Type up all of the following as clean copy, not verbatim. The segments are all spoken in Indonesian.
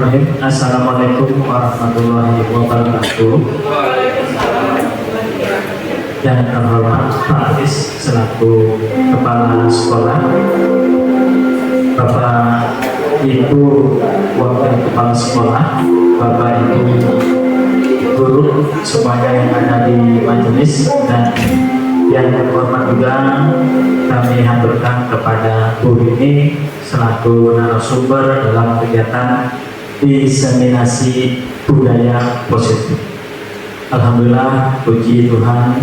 Bismillahirrahmanirrahim. Assalamualaikum warahmatullahi wabarakatuh. Yang terhormat Pak Aris selaku Kepala Sekolah, Bapak Ibu Wakil Kepala Sekolah, Bapak Ibu Guru semuanya yang ada di majelis, dan yang terhormat juga kami haturkan kepada Bu Rini selaku narasumber dalam kegiatan diseminasi budaya positif. Alhamdulillah, puji Tuhan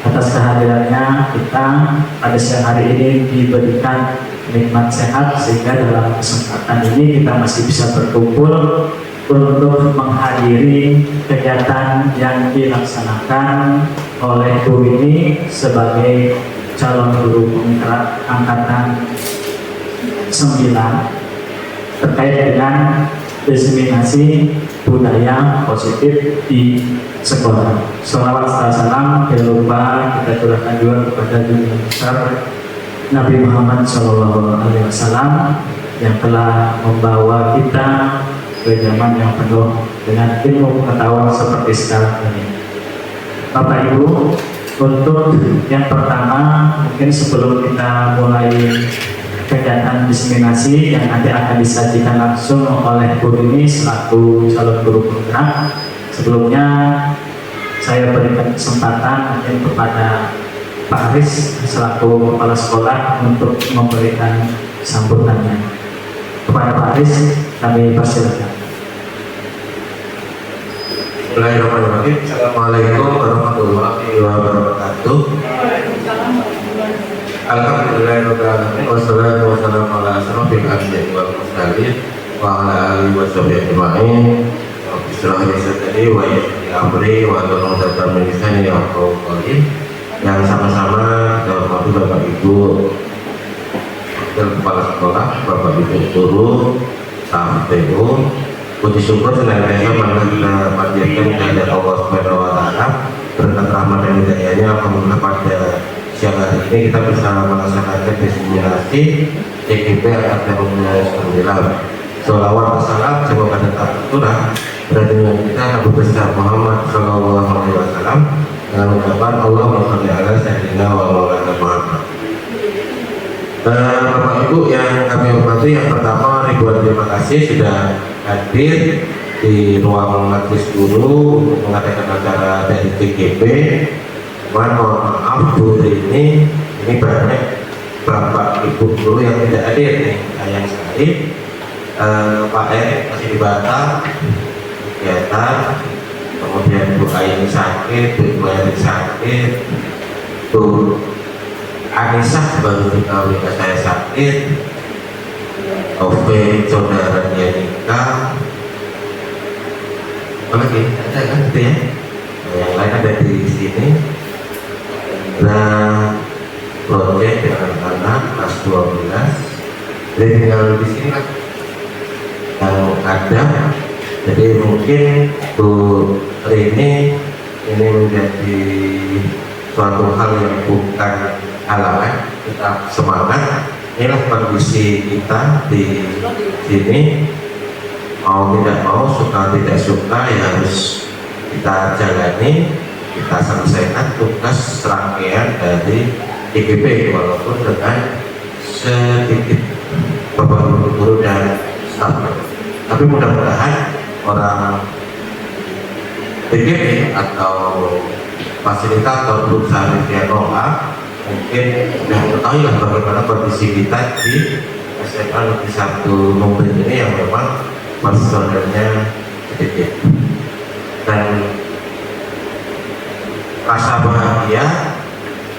atas kehadirannya kita pada siang hari ini diberikan nikmat sehat, sehingga dalam kesempatan ini kita masih bisa berkumpul untuk menghadiri kegiatan yang dilaksanakan oleh Bu Rini sebagai calon guru penggerak angkatan 9 terkait dengan diseminasi budaya positif di sekolah. Sholawat salam jangan lupa kita curahkan juga kepada junjungan besar Nabi Muhammad SAW yang telah membawa kita ke zaman yang penuh dengan ilmu pengetahuan seperti sekarang ini. Bapak Ibu, untuk yang pertama, mungkin sebelum kita mulai kegiatan diseminasi yang nanti akan disajikan langsung oleh Bu Rini selaku calon guru penggerak, sebelumnya saya berikan kesempatan mungkin kepada Pak Aris selaku Kepala Sekolah untuk memberikan sambutannya. Kepada Pak Aris kami persilakan. Bismillahirrahmanirrahim. Assalamualaikum warahmatullahi wabarakatuh. Alhamdulillahirrahmanirrahim. Wassalatu wassalamu ala asrofil anbiya'i wal mursalin wa ala alihi wa sahbihi ajma'in. Rabbi shrah li sadri wa yassir li amri wa hlul 'uqdatam min lisani yafqahu qawli. Yang sama-sama kita hormati Bapak Ibu Kepala Sekolah, Bapak Ibu Guru, staf TU. Puji syukur senantiasa kita panjatkan kepada Allah Subhanahu wa Ta'ala, berkat rahmat dan hidayahnya. Alhamdulillah pada siang hari ini kita bisa melaksanakan diseminasi TGP angkatan 9. Sholawat salam semoga tetap tercurah pada junjungan kita Nabi besar Muhammad Sallallahu Alaihi Wasallam dengan ucapan Allahumma sholli ala sayyidina wa maulana Muhammad. Bapak Ibu yang kami hormati, yang pertama ribuan terima kasih sudah hadir di ruang majelis guru untuk mengadakan acara dari TGP. Mohon maaf Bu Rini, ini banyak Bapak Ibu guru yang tidak hadir nih, sayang sekali. Pak Erik masih di Batam kegiatan, kemudian Bu Aini sakit, Bu Erik sakit, Bu Anissa baru dikawin ke saya sakit, Taufik saudaranya nikah, apa lagi? Ada kan gitu ya? Yang lain ada di sini. Nah, project dengan anak kelas 12, jadi tinggal di sini kan yang ada. Jadi mungkin Bu Rini ini menjadi suatu hal yang bukan halangan, kita semangat. Inilah kondisi kita di sini, mau tidak mau, suka tidak suka ya harus kita jalani, kita selesaikan tugas serangkaian dari TGP walaupun dengan sedikit Bapak Guru dan staf. Tapi mudah-mudahan orang TGP atau fasilitator perusahaan Vianola mungkin sudah mengetahui lah bagaimana kondisi kita di SMA Negeri 1 Mumbin ini yang memang personelnya sedikit, dan rasa bahagia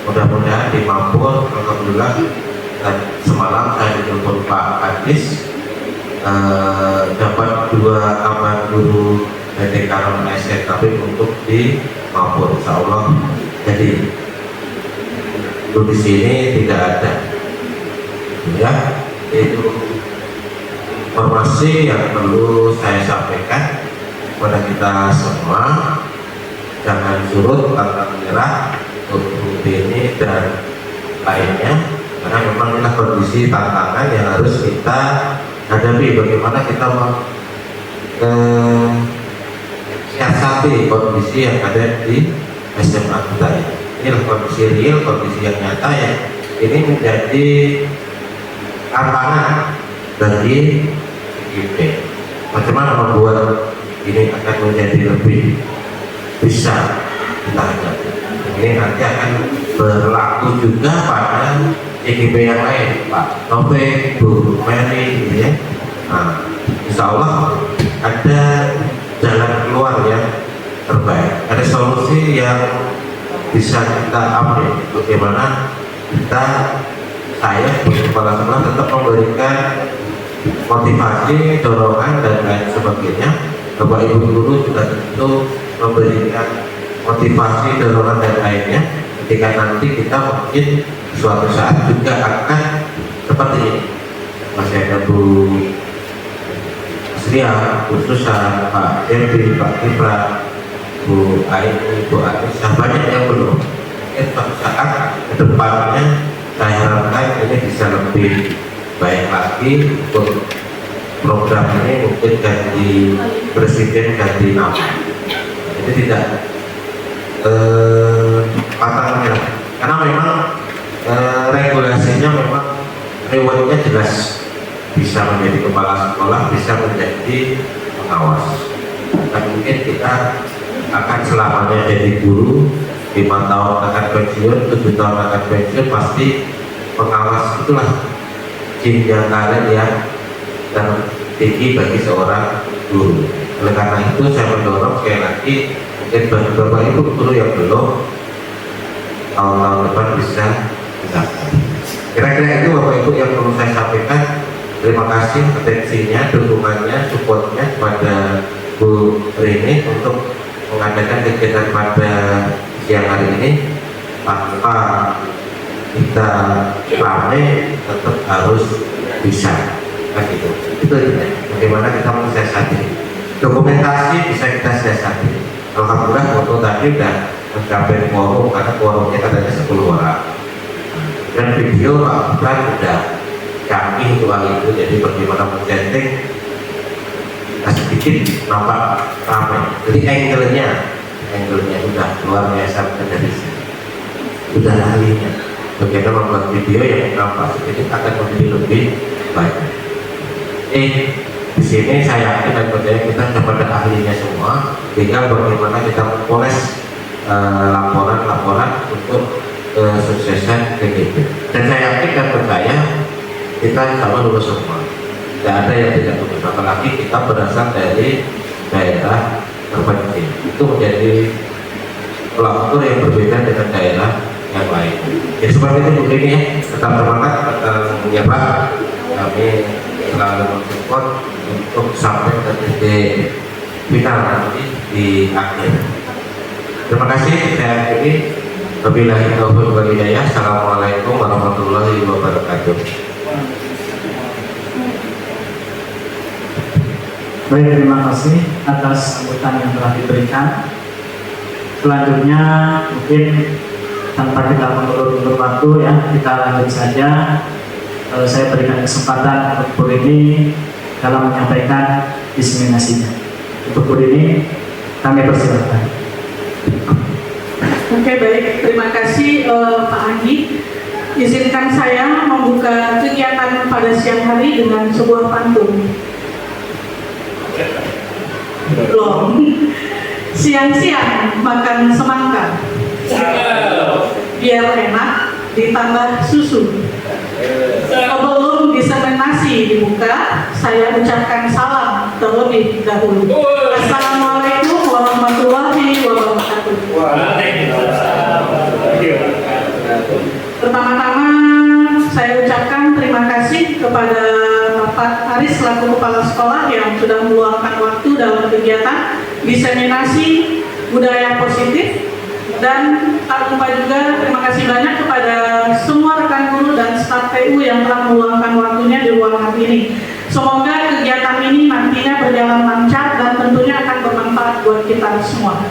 mudah-mudahan di Mampur. Alhamdulillah, dan semalam saya ditelepon Pak Adis dapat 2 kamar guru PTK SKP untuk di Mampur, insya Allah. Jadi di sini tidak ada, ya. Itu informasi yang perlu saya sampaikan kepada kita semua. Jangan surut pantang menyerah untuk ini dan lainnya, karena memang inilah kondisi tantangan yang harus kita hadapi, bagaimana kita siasati kondisi yang ada di SMA kita ini. Inilah kondisi real, kondisi yang nyata ya. Ini menjadi tantangan bagi GP. Bagaimana membuat ini akan menjadi lebih bisa kita hadapi. Ini nanti akan berlaku juga pada GP yang lain, Pak Taufik, Bu Mary, gitu ya. Nah, insya Allah ada jalan keluar yang terbaik, ada solusi yang bisa kita ambil. Bagaimana saya sebagai kepala sekolah tetap memberikan motivasi, dorongan dan lain sebagainya. Bapak Ibu guru juga tentu memberikan motivasi, dorongan dan lainnya. Ketika nanti kita mungkin suatu saat juga akan seperti ini. Masih ada Bu Asria, Bu Susan, Pak Devi, Pak Kipra, Bu Aini, Bu Anissa, banyak yang belum. Mungkin suatu saat ke depannya saya harapkan ini bisa lebih baik lagi untuk program ini, mungkin ganti presiden, ganti nama. Jadi tidak patah menyerah, karena memang regulasinya memang rewardnya jelas, bisa menjadi kepala sekolah, bisa menjadi pengawas. Dan mungkin kita akan selamanya jadi guru, 5 tahun akan pensiun, 7 tahun akan pensiun, pasti pengawas itulah jenjang karir yang tertinggi bagi seorang guru. Oleh karena itu saya mendorong sekali lagi, mungkin bagi Bapak Ibu guru yang belum, tahun-tahun depan bisa dilakukan. Kira-kira itu Bapak Ibu yang perlu saya sampaikan. Terima kasih atensinya, dukungannya, supportnya kepada Bu Rini untuk mengadakan kegiatan pada siang hari ini. Tanpa kita ramai, tetap harus bisa, kan gitu. Itu bagaimana kita mensiasati. Dokumentasi bisa kita siasati. Alhamdulillah foto tadi sudah mencapai quorum, karena quorumnya katanya 10 orang. Dan video Pak Bukan sudah canggih soal itu, jadi bagaimana mencetak sedikit nampak ramai. Jadi angle-nya sudah luar biasa dari sini. Sudah ahlinya. Bagaimana membuat video yang nampak sedikit akan menjadi lebih baik. Di sini saya yakin dan percaya kita kepada ahlinya semua. Tinggal bagaimana kita mempoles laporan-laporan untuk kesuksesan KGP. Dan saya yakin dan percaya kita sama lulus semua. Tidak ada yang tidak lulus, apalagi kita berasal dari daerah terpencil. Itu menjadi kultur yang berbeda dengan daerah yang lain. Jadi seperti itu begini ya, tetap semangat, tetap menyerah. Kami selalu mensupport untuk sampai ke titik final nanti di akhir. Terima kasih. Saya akhiri. Wabillahi taufiq wal hidayah. Assalamualaikum warahmatullahi wabarakatuh. Baik, terima kasih atas sambutan yang telah diberikan. Selanjutnya mungkin tanpa kita mengulur-ulur waktu ya, kita lanjut saja. Saya berikan kesempatan untuk Bu Rini dalam menyampaikan diseminasinya. Untuk Bu Rini, kami persilakan. Oke, baik, terima kasih Pak Andi. Izinkan saya membuka kegiatan pada siang hari dengan sebuah pantun. Siang-siang makan semangka, biar enak ditambah susu. Sebelum diseminasi dibuka, saya ucapkan salam terlebih dahulu. Assalamualaikum warahmatullahi wabarakatuh. Pertama-tama saya ucapkan terima kasih kepada Bapak Aris selaku Kepala Sekolah yang sudah meluangkan waktu dalam kegiatan diseminasi budaya positif, dan tak lupa juga terima kasih banyak kepada semua rekan guru dan staf TU yang telah meluangkan waktunya di ruangan ini. Semoga kegiatan ini nantinya berjalan lancar dan tentunya akan bermanfaat buat kita semua.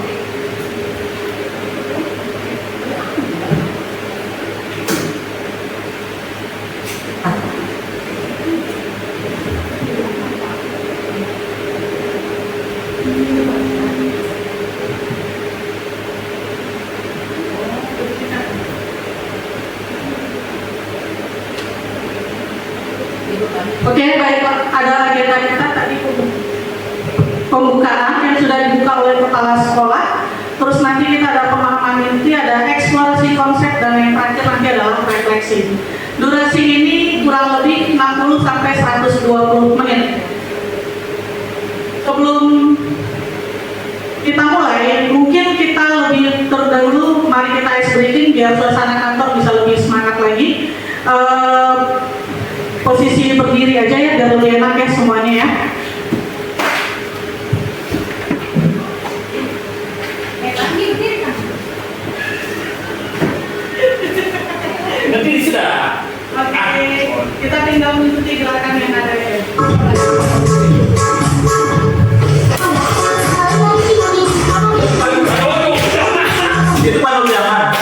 Oke, baik Pak. Ada agenda kita tadi pembukaan yang sudah dibuka oleh kepala sekolah. Terus nanti kita ada pemahaman inti, ada eksplorasi konsep, dan yang terakhir nanti adalah refleksi. Durasi ini kurang lebih 60 sampai 120 menit. Sebelum kita mulai, mungkin kita lebih terdahulu, mari kita ice breaking biar suasana kantor bisa lebih semangat lagi. Posisi berdiri aja ya, biar lebih enak ya semuanya ya. Nanti sudah. Oke, kita tinggal mengikuti gerakan yang ada ya. Itu paling jangan.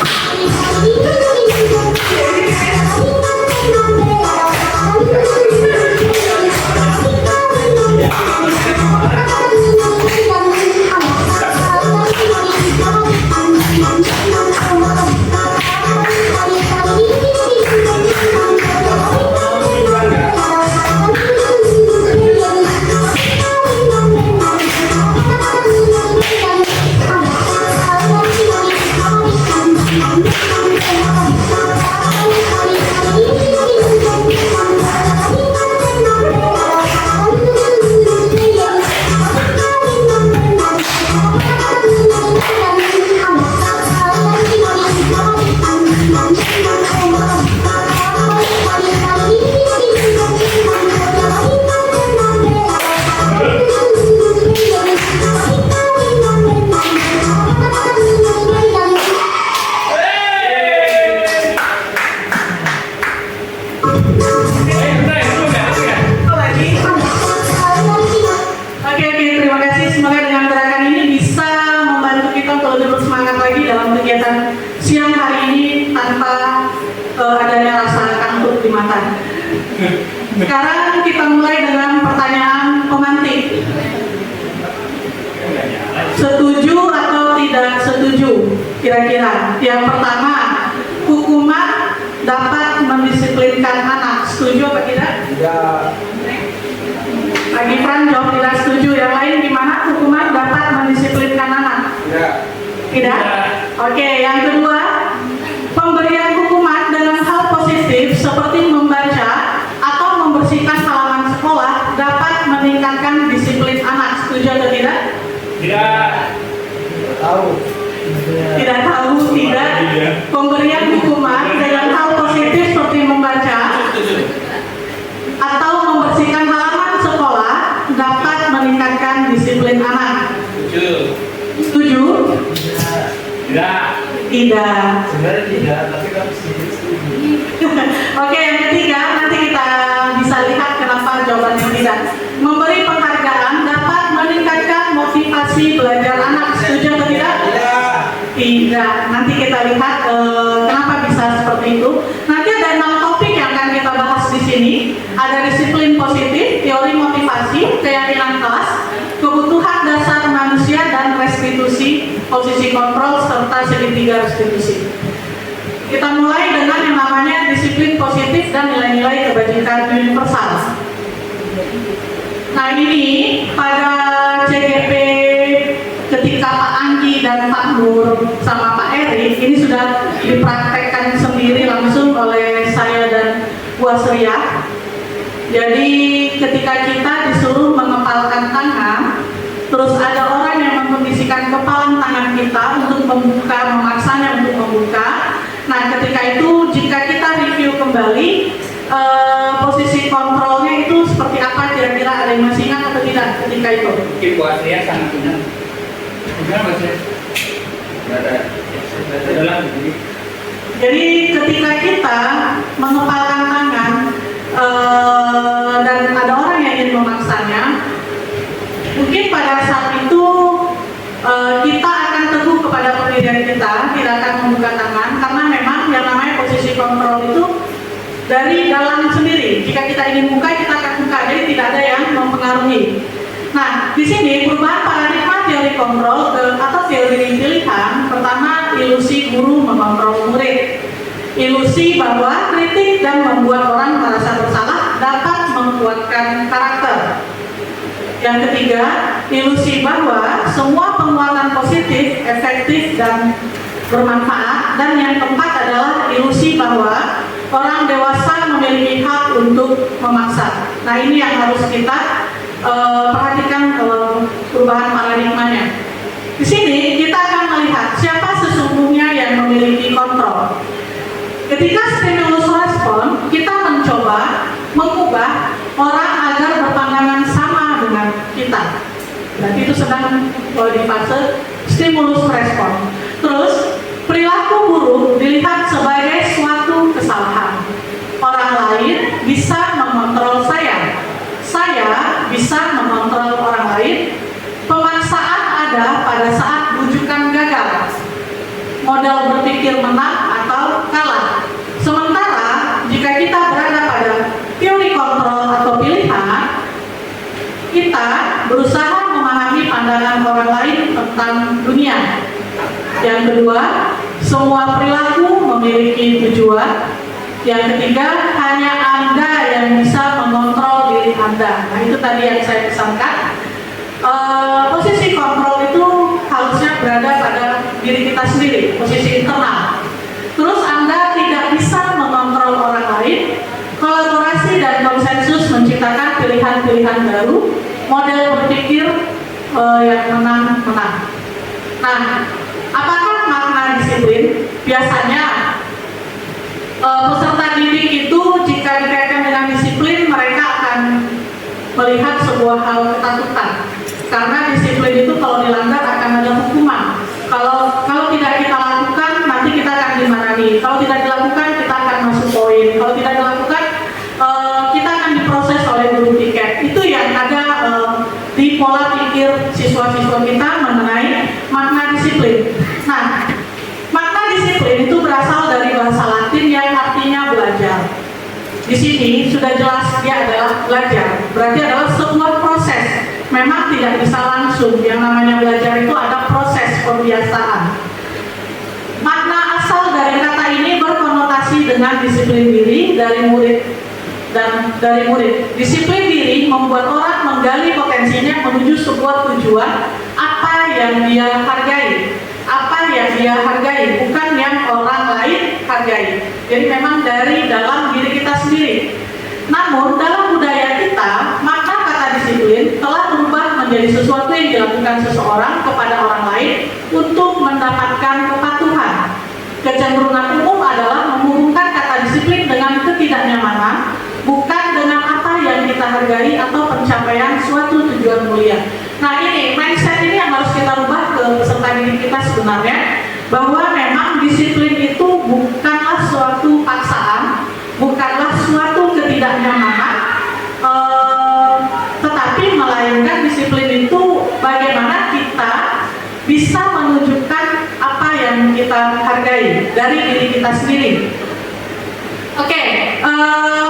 Siang hari ini tanpa adanya rasa kantuk di mata. Sekarang kita mulai dengan pertanyaan pemantik. Setuju atau tidak setuju? Kira-kira. Yang pertama, hukuman dapat mendisiplinkan anak. Setuju apa tidak? Tidak. Lagi Fran jawab tidak setuju. Yang lain gimana? Hukuman dapat mendisiplinkan anak? Tidak. Tidak? Oke, yang kedua, pemberian hukuman dengan hal positif seperti membaca atau membersihkan halaman sekolah dapat meningkatkan disiplin anak. Setuju atau tidak? Tidak. Tahu. Tidak tahu, tidak. Pemberian hukuman dengan hal positif seperti membaca atau membersihkan halaman sekolah dapat meningkatkan disiplin anak. Setuju. Setuju? Tidak. Tidak. Sebenarnya tidak, tapi kamu setuju. Oke, yang ketiga, nanti kita bisa lihat kenapa jawabannya tidak. Memberi penghargaan dapat meningkatkan motivasi belajar anak. Setuju atau tidak? Tidak. Tidak. Nanti kita lihat kenapa bisa seperti itu. Nanti ada 6 topik yang akan kita bahas di sini. Ada disiplin positif, teori motivasi, keyakinan kelas, kebutuhan dasar manusia, dan restitusi, posisi kontrol, serta segitiga restitusi. Kita mulai dengan yang namanya disiplin positif dan nilai-nilai kebajikan universal. Nah ini pada CGP ketika Pak Anggi dan Pak Nur sama Pak Eri ini sudah dipraktekkan sendiri langsung oleh saya dan Bu Asriah. Jadi ketika kita disuruh mengepalkan tangan, terus ada orang yang mengkondisikan kepalan tangan kita untuk membuka, memaksanya untuk membuka. Nah ketika itu jika kita review kembali posisi kontrolnya itu seperti apa, kira-kira ada yang masih ingat atau tidak ketika itu? Mungkin buat saya sangat ingat. Gimana Mas? Tidak ada. Jadi ketika kita mengepalkan tangan dan ada orang yang ingin memaksanya, mungkin pada saat itu kita akan teguh kepada pendirian kita, tidak akan membuka tangan, karena memang yang namanya posisi kontrol itu dari dalam sendiri. Jika kita ingin buka, kita akan buka, jadi tidak ada yang mempengaruhi. Nah, di sini perubahan paradigma teori kontrol atau teori pilihan. Pertama, ilusi guru mengontrol murid. Ilusi bahwa kritik dan membuat orang merasa bersalah dapat menguatkan karakter. Yang ketiga, ilusi bahwa semua penguatan positif, efektif, dan bermanfaat. Dan yang keempat adalah ilusi bahwa orang dewasa memiliki hak untuk memaksa. Nah, ini yang harus kita perhatikan perubahan paradigmanya. Di sini kita akan melihat siapa sesungguhnya yang memiliki kontrol. Ketika stimulus respon, kita mencoba mengubah orang agar berpandangan sama dengan kita. Berarti itu sedang di fase stimulus respon. Terus, perilaku buruk dilihat sebagai suatu kesalahan. Orang lain bisa mengontrol saya bisa mengontrol orang lain. Pemaksaan ada pada saat bujukan gagal. Modal berpikir menang atau kalah. Sementara jika kita berada pada teori kontrol atau pilihan, kita berusaha memahami pandangan orang lain tentang dunia. Yang kedua, semua perilaku memiliki tujuan. Yang ketiga, hanya Anda yang bisa mengontrol diri Anda. Nah, itu tadi yang saya pesankan. Posisi kontrol itu harusnya berada pada diri kita sendiri, posisi internal. Terus Anda tidak bisa mengontrol orang lain. Kolaborasi dan konsensus menciptakan pilihan-pilihan baru, model berpikir yang menang-menang. Nah, apakah makna disiplin? Biasanya peserta didik itu jika dikaitkan dengan disiplin, mereka akan melihat sebuah hal ketakutan. Karena disiplin itu kalau dilanggar akan ada hukuman. Kalau tidak kita lakukan, nanti kita akan dimarahi. Kalau tidak dilakukan, kita akan masuk poin. Kalau tidak dilakukan, kita akan diproses oleh guru tiket. Itu yang ada di pola pikir siswa-siswa kita mengenai makna disiplin. Nah, makna disiplin itu berasal dari bahasa Latin yang artinya belajar. Di sini sudah jelas dia adalah belajar. Berarti adalah sebuah proses. Memang tidak bisa langsung. Yang namanya belajar itu ada proses pembiasaan. Makna asal dari kata ini berkonotasi dengan disiplin diri dari murid dan dari murid. Disiplin diri membuat orang menggali potensinya menuju sebuah tujuan apa yang dia hargai. Apa yang dia hargai, bukan yang orang lain hargai. Jadi memang dari dalam diri kita sendiri. Namun dalam budaya kita, makna kata disiplin telah berubah menjadi sesuatu yang dilakukan seseorang kepada orang lain untuk mendapatkan kepatuhan. Kecenderungan umum adalah menghubungkan kata disiplin dengan ketidaknyamanan, bukan dengan apa yang kita hargai atau pencapaian suatu tujuan mulia. Nah, ini mindset ini yang harus kita rubah ke peserta didik kita sebenarnya, bahwa memang disiplin itu bukanlah suatu paksaan, bukanlah suatu ketidaknyamanan, tetapi melainkan disiplin itu bagaimana kita bisa menunjukkan apa yang kita hargai dari diri kita sendiri. Oke,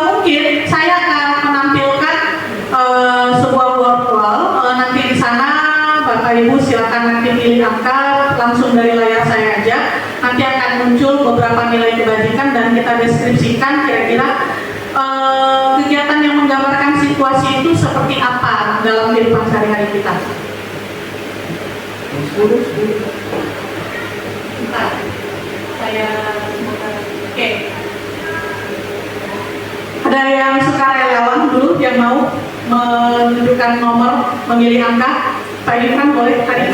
mungkin saya akan menampilkan sebuah workflow. Nanti di sana Bapak Ibu silakan nanti pilih angka langsung dari layar saya aja. Nanti akan muncul beberapa nilai kebajikan dan kita deskripsikan kira-kira kegiatan yang menggambarkan situasi itu seperti apa dalam kehidupan sehari-hari kita. Bentar, saya oke. Ada yang sukarelawan dulu yang mau menunjukkan nomor, memilih angka? Pak Irfan boleh tadi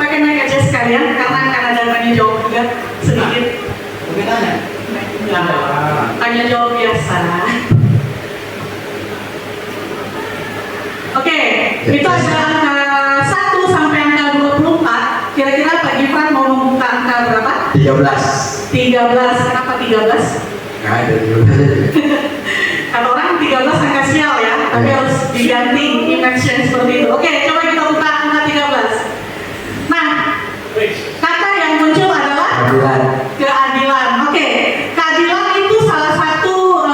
pakai mic aja sekalian karena akan ada tanya jawab juga sedikit. Tanya jawab biasa. Oke, itu ada angka 1 sampai angka 24. Kira-kira Pak Irfan mau membuka angka berapa? 13. 13. Kenapa 13? Nggak ada 13. Kalau orang 13 angka sial ya, tapi harus diganti image yang seperti itu. Oke, coba kita buka angka 13. Nah, kata yang muncul adalah keadilan. Oke, keadilan itu salah satu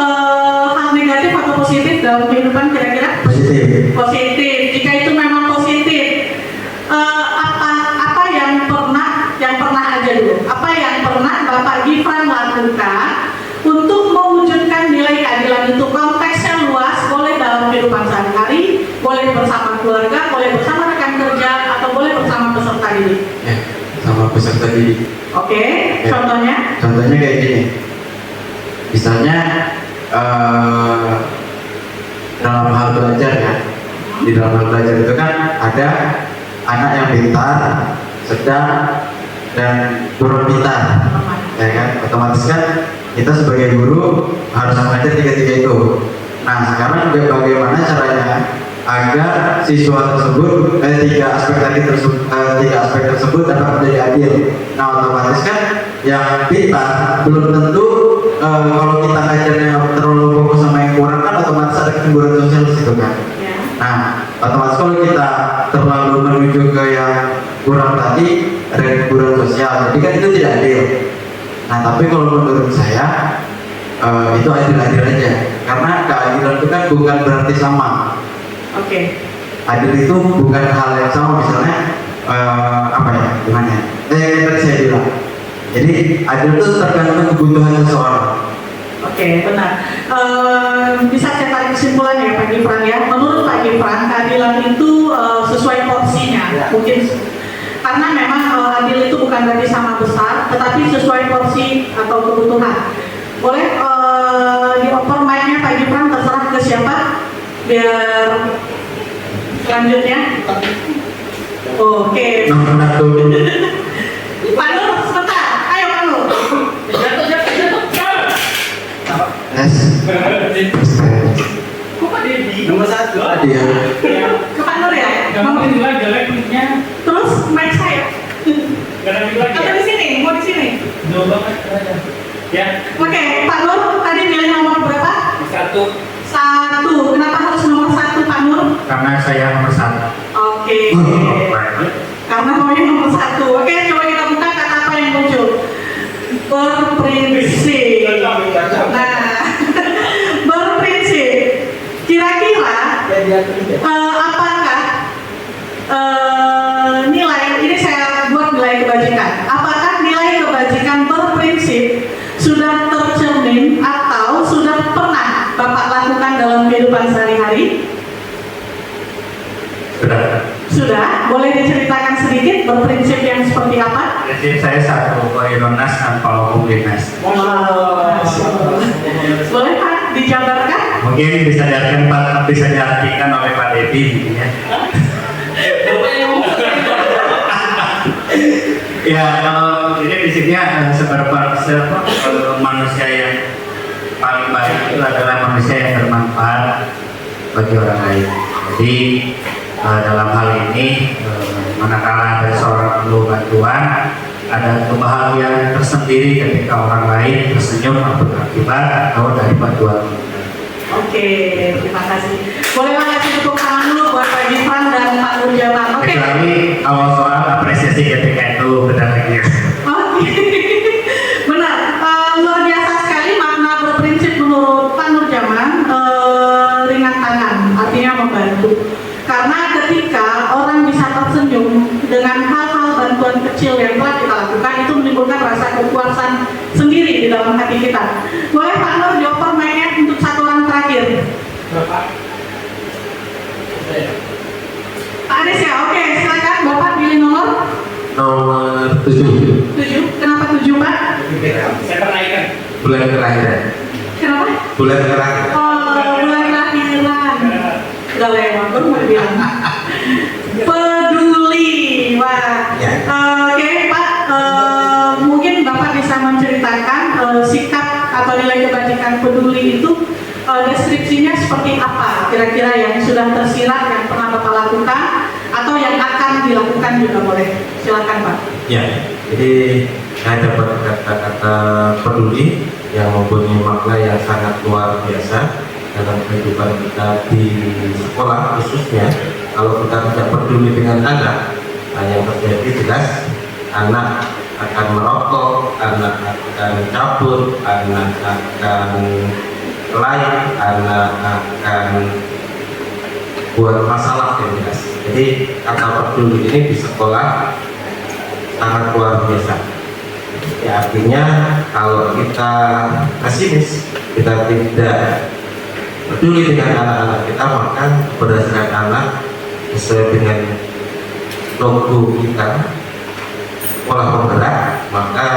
hal negatif atau positif dalam kehidupan kira-kira? Positif. Positif. Jika itu memang positif, apa yang pernah aja dulu? Apa yang pernah Bapak Gifran lakukan untuk mewujudkan nilai keadilan itu? Konteksnya luas, boleh dalam kehidupan sehari-hari, boleh bersama keluarga, boleh bersama rekan kerja, atau boleh bersama peserta didik. Ya, sama peserta didik. Oke, Ya. contohnya? Contohnya kayak gini. Misalnya dalam hal belajar ya. Di dalam hal belajar itu kan ada anak yang pintar, sedang, dan kurang pintar. Ya kan? Otomatis kan kita sebagai guru harus mengajar tiga-tiga itu. Nah, sekarang bagaimana caranya agar siswa tersebut tiga aspek tersebut dapat menjadi adil. Nah, otomatis kan yang pintar belum tentu kalau kita ngajarnya terlalu fokus sama yang kurang kan otomatis ada kecemburuan sosial di situ kan. Ya. Nah, otomatis kalau kita terlalu menuju ke yang kurang tadi ada kecemburuan sosial, jadi kan itu tidak adil. Nah, tapi kalau menurut saya itu adil-adil aja, karena keadilan itu kan bukan berarti sama. Oke. Adil itu bukan hal yang sama, misalnya apa ya, gimana ya? Tadi saya bilang. Jadi adil itu tergantung kebutuhan seseorang. Oke, benar. Bisa saya tarik kesimpulan ya Pak Gifran ya. Menurut Pak Gifran, keadilan itu sesuai porsinya. Mungkin karena memang adil itu bukan berarti sama besar, tetapi sesuai porsi atau kebutuhan. Boleh dioper mic-nya Pak Gifran, terserah ke siapa biar selanjutnya. Oke. Nomor satu. Pak Nur, sebentar. Ayo Pak Nur. S. Kok Pak Dedi? Nomor 1. Dia. Ke Pak Nur ya? Gampang bilang jelek mic-nya. Terus mic saya. Gak ada mic lagi Atau ya? di sini? Mau di sini? Jauh banget aja. Ya, Oke, Pak Nur tadi milih nomor berapa? 1. 1. Kenapa harus nomor 1 Pak Nur? Karena saya nomor 1. Oke. Karena maunya nomor 1. Oke, coba kita buka kata apa yang muncul. Berprinsip. Nah, berprinsip. Kira-kira apakah nilai ini saya buat nilai kebajikan? Apakah nilai kebajikan berprinsip sudah tercermin atau sudah pernah Bapak lakukan dalam kehidupan sehari-hari? Sudah. Boleh diceritakan sedikit berprinsip yang seperti apa? Jadi saya satu koironas tanpa hukum dinas. Boleh Pak dijabarkan? Mungkin bisa diartikan oleh Pak Dedi gitu ya. Ya, kalau ini prinsipnya seberapa manusia yang paling baik itu adalah manusia yang bermanfaat bagi orang lain. Jadi dalam hal ini manakala ada seorang perlu bantuan, ada kebahagiaan tersendiri ketika orang lain tersenyum berakibat atau dari bantuan. Oke, terima kasih. Bolehlah kasih tepuk tangan dulu buat Pak Gifran dan Pak Nurjaman. Oke. Kecuali awal soal apresiasi ketika itu benar lagi. Oke. Benar. Luar biasa sekali makna berprinsip menurut Pak Nurjaman, ringan tangan, artinya membantu. Karena ketika orang bisa tersenyum dengan hal-hal bantuan kecil yang telah kita lakukan, itu menimbulkan rasa kepuasan sendiri di dalam hati kita. Boleh Pak Nur dioper mic-nya untuk satu orang terakhir. Bapak. Pak Anies ya, oke silakan Bapak pilih nomor Nomor 7. 7. Kenapa 7 Pak? Saya pernah ikan. Bulan kelahiran. Kenapa? Bulan kelahiran. Oh, bulan lahiran. Udah lewat, baru mau bilang. Peduli, wah. Ya. Oke Pak, mungkin Bapak bisa menceritakan sikap atau nilai kebajikan peduli itu deskripsinya seperti apa kira-kira yang sudah tersirat yang pernah Bapak lakukan atau yang akan dilakukan juga boleh. Silakan Pak. Ya, jadi saya dapat kata-kata peduli yang mempunyai makna yang sangat luar biasa dalam kehidupan kita di sekolah khususnya. Kalau kita tidak peduli dengan anak, yang terjadi jelas anak akan merokok, anak akan cabut, anak akan lain, anak akan buat masalah yang jelas. Jadi kata peduli ini di sekolah sangat luar biasa. Ya, artinya kalau kita pesimis, kita tidak peduli dengan anak-anak kita, maka berdasarkan anak sesuai dengan logo kita, pola penggerak, maka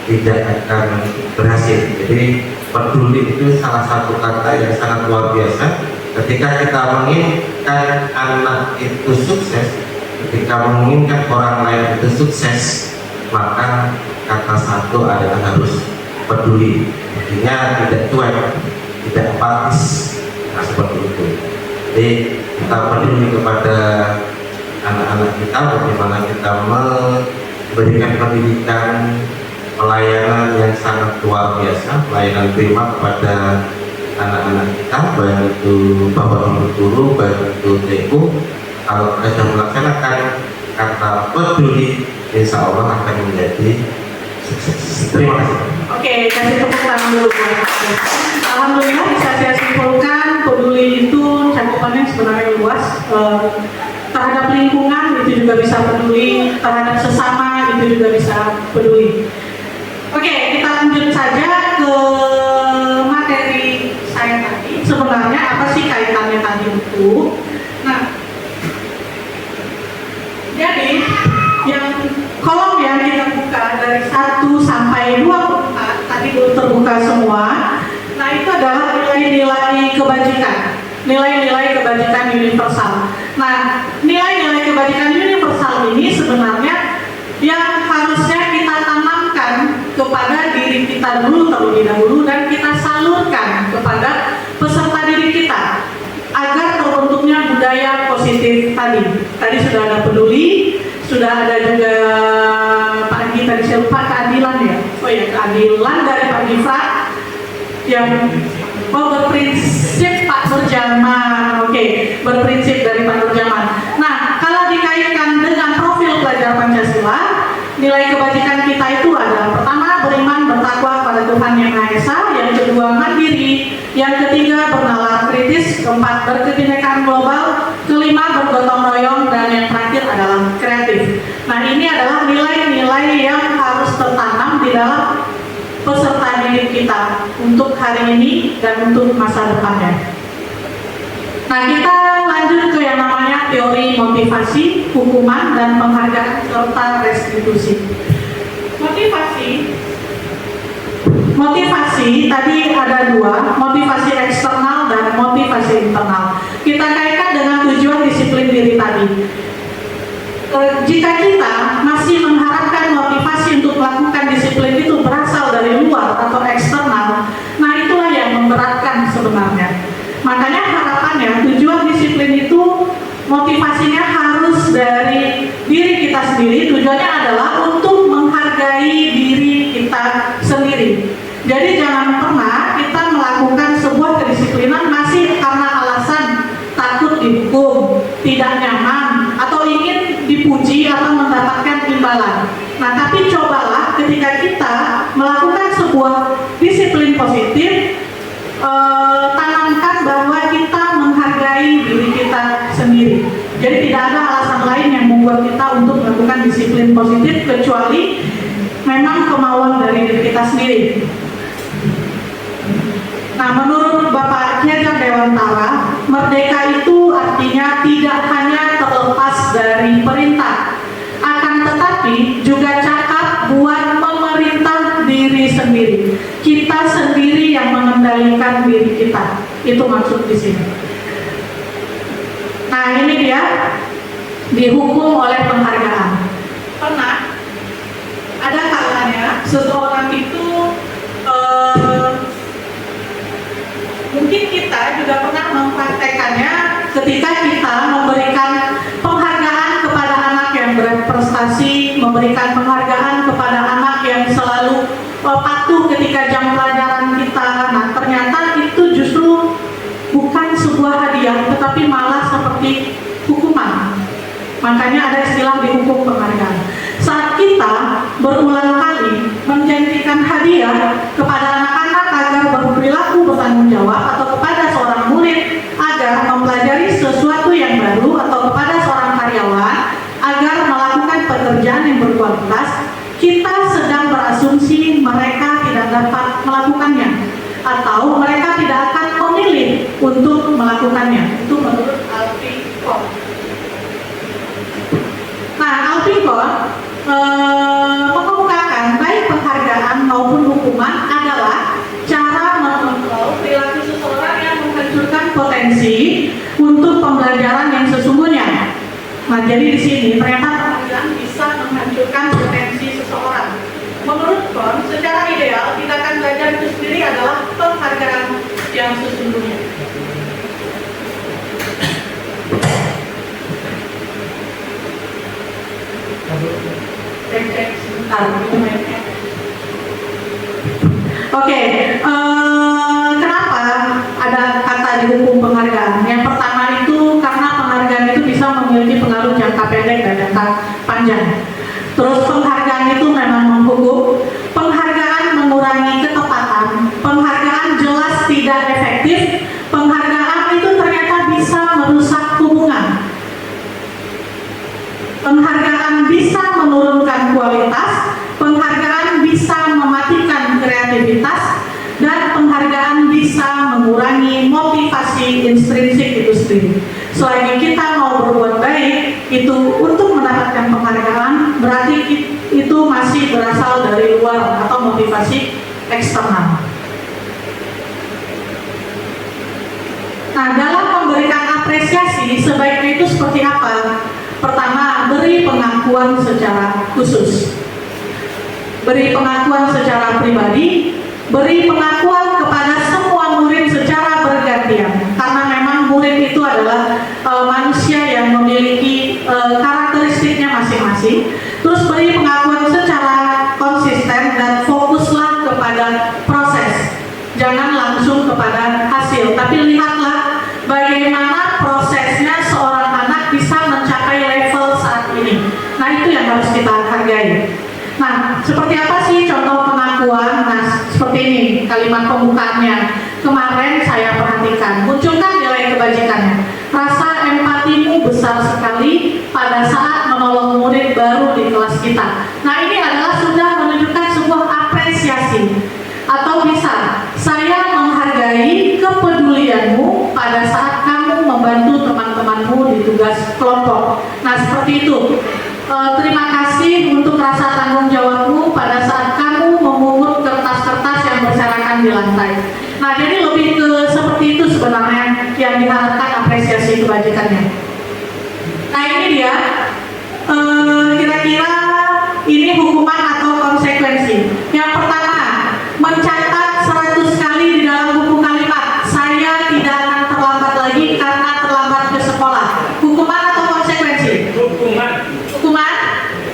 tidak akan berhasil. Jadi peduli itu salah satu kata yang sangat luar biasa. Ketika kita menginginkan anak itu sukses, ketika menginginkan orang lain itu sukses, maka kata satu adalah harus peduli. Artinya tidak cuek, tidak apatis. Nah, seperti itu. Jadi kita peduli kepada anak-anak kita, bagaimana kita memberikan pendidikan, pelayanan yang sangat luar biasa, pelayanan prima kepada anak-anak kita, baik itu bapak ibu guru, baik itu TU. Kalau kita melaksanakan kata peduli, insya Allah akan menjadi sukses. Terima kasih. Oke, kasih tepuk tangan dulu buat aku. Alhamdulillah bisa saya simpulkan peduli itu cakupannya sebenarnya luas. Terhadap lingkungan itu juga bisa peduli, terhadap sesama itu juga bisa peduli. Oke, kita lanjut saja ke materi saya tadi. Sebenarnya apa sih kaitannya tadi itu? Nah, jadi yang kolom yang kita buka dari 1 sampai 24 tadi belum terbuka semua. Nah, itu adalah nilai-nilai kebajikan, nilai-nilai kebajikan universal. Nah, nilai-nilai kebajikan universal ini sebenarnya yang harusnya kita tanamkan kepada diri kita dulu terlebih dahulu dan kita salurkan kepada peserta didik kita agar terbentuknya budaya positif tadi. Tadi sudah ada peduli, sudah ada juga Pak Agi tadi saya lupa keadilan ya. Oh ya, keadilan dari Pak Gifra yang berprinsip Pak Berjaman. Oke, berprinsip dari Pak Berjaman. Nah, kalau dikaitkan dengan profil pelajar Pancasila, nilai kebajikan kita itu adalah pertama beriman bertakwa pada Tuhan Yang Maha Esa, yang kedua mandiri, yang ketiga bernalar kritis, keempat berkebinekaan global, kelima bergotong royong, dan yang terakhir adalah kreatif. Nah, ini adalah nilai-nilai yang harus tertanam di dalam peserta didik kita untuk hari ini dan untuk masa depannya. Nah, kita lanjut ke yang namanya teori motivasi, hukuman, dan penghargaan serta restitusi. Motivasi tadi ada dua, motivasi eksternal dan motivasi internal. Kita kaitkan dengan tujuan disiplin diri tadi. Jika kita masih mengharapkan motivasi untuk melakukan disiplin itu berasal dari luar atau eksternal, nah itulah yang memberatkan sebenarnya. Makanya harapannya tujuan disiplin itu motivasinya harus dari diri kita sendiri. Tujuannya adalah untuk menghargai diri kita sendiri. Jadi jangan pernah kita melakukan sebuah kedisiplinan masih karena alasan takut dihukum, tidak nyaman, atau ingin dipuji atau mendapatkan imbalan. Nah, tapi cobalah ketika kita melakukan sebuah disiplin positif, tanamkan bahwa kita menghargai diri kita sendiri. Jadi tidak ada alasan lain yang membuat kita untuk melakukan disiplin positif kecuali memang kemauan dari diri kita sendiri. Nah, menurut Bapak Ki Hajar Dewantara, merdeka itu artinya tidak hanya terlepas dari perintah, akan tetapi juga cakap buat memerintah diri sendiri. Kita sendiri yang mengendalikan diri kita. Itu maksud di sini. Nah, ini dia dihukum oleh penghargaan. Pernah ada kalanya seseorang itu mungkin kita juga pernah mempraktekannya ketika kita memberikan penghargaan kepada anak yang berprestasi, memberikan penghargaan kepada anak yang selalu patuh ketika jam pelajaran kita. Nah, ternyata itu justru bukan sebuah hadiah, tetapi malah seperti hukuman. Makanya ada istilah dihukum penghargaan. Saat kita berulang kali menjanjikan hadiah kepada anak-anak agar berperilaku bertanggung jawab, atau kepada seorang murid agar mempelajari sesuatu yang baru, atau kepada seorang karyawan agar melakukan pekerjaan yang berkualitas, kita sedang berasumsi mereka tidak dapat melakukannya, atau mereka tidak akan memilih untuk melakukannya. Itu menurut Alpicon. Nah, Alpicon mengemukakan baik penghargaan maupun hukuman adalah cara mengontrol perilaku seseorang yang menghancurkan potensi untuk pembelajaran yang sesungguhnya. Nah, jadi di sini ternyata penghargaan bisa menghancurkan potensi seseorang. Menurut Kon, secara ideal tindakan belajar itu sendiri adalah penghargaan yang sesungguhnya. Cek sebentar. Oke, kenapa ada kata dihukum penghargaan? Yang pertama itu karena penghargaan itu bisa memiliki pengaruh jangka pendek dan jangka panjang. Terus penghargaan itu memang menghukum, penghargaan mengurangi ketepatan, penghargaan jelas tidak efektif, penghargaan itu ternyata bisa merusak hubungan. Penghargaan bisa menurunkan kualitas, penghargaan bisa mematikan kreativitas, dan penghargaan bisa mengurangi motivasi intrinsik itu sendiri. Selagi kita mau berbuat baik, itu untuk mendapatkan penghargaan, berarti itu masih berasal dari luar atau motivasi eksternal. Nah, dalam memberikan apresiasi, sebaiknya itu seperti apa? Pertama, beri pengakuan secara khusus. Beri pengakuan secara pribadi, beri pengakuan kepada semua murid secara bergantian. Karena memang murid itu adalah manusia yang memiliki karakteristiknya masing-masing. Terus beri pengakuan secara konsisten dan fokuslah kepada proses. Jangan langsung kepada hasil, tapi lihatlah bagaimana prosesnya seorang anak bisa mencapai level saat ini. Nah, itu yang harus kita hargai. Nah, seperti apa sih contoh pengakuan? Nah, seperti ini kalimat pembukaannya. Kemarin saya perhatikan, munculkan nilai kebajikannya. Rasa empatimu besar sekali pada saat menolong murid baru di kelas kita. Nah, ini adalah sudah menunjukkan sebuah apresiasi. Atau bisa, saya menghargai kepedulianmu pada saat kamu membantu teman-temanmu di tugas kelompok. Nah, seperti itu. Terima kasih untuk rasa tanggung jawabmu pada saat kamu memungut kertas-kertas yang berserakan di lantai. Nah, jadi lebih ke seperti itu sebenarnya yang diharapkan apresiasi kebajikannya. Nah, ini dia. Kira-kira ini hukuman atau konsekuensi. Yang pertama, mencatat 100 kali di dalam buku kalimat, saya tidak akan terlambat lagi karena terlambat ke sekolah. Hukuman atau konsekuensi? Hukuman. Hukuman?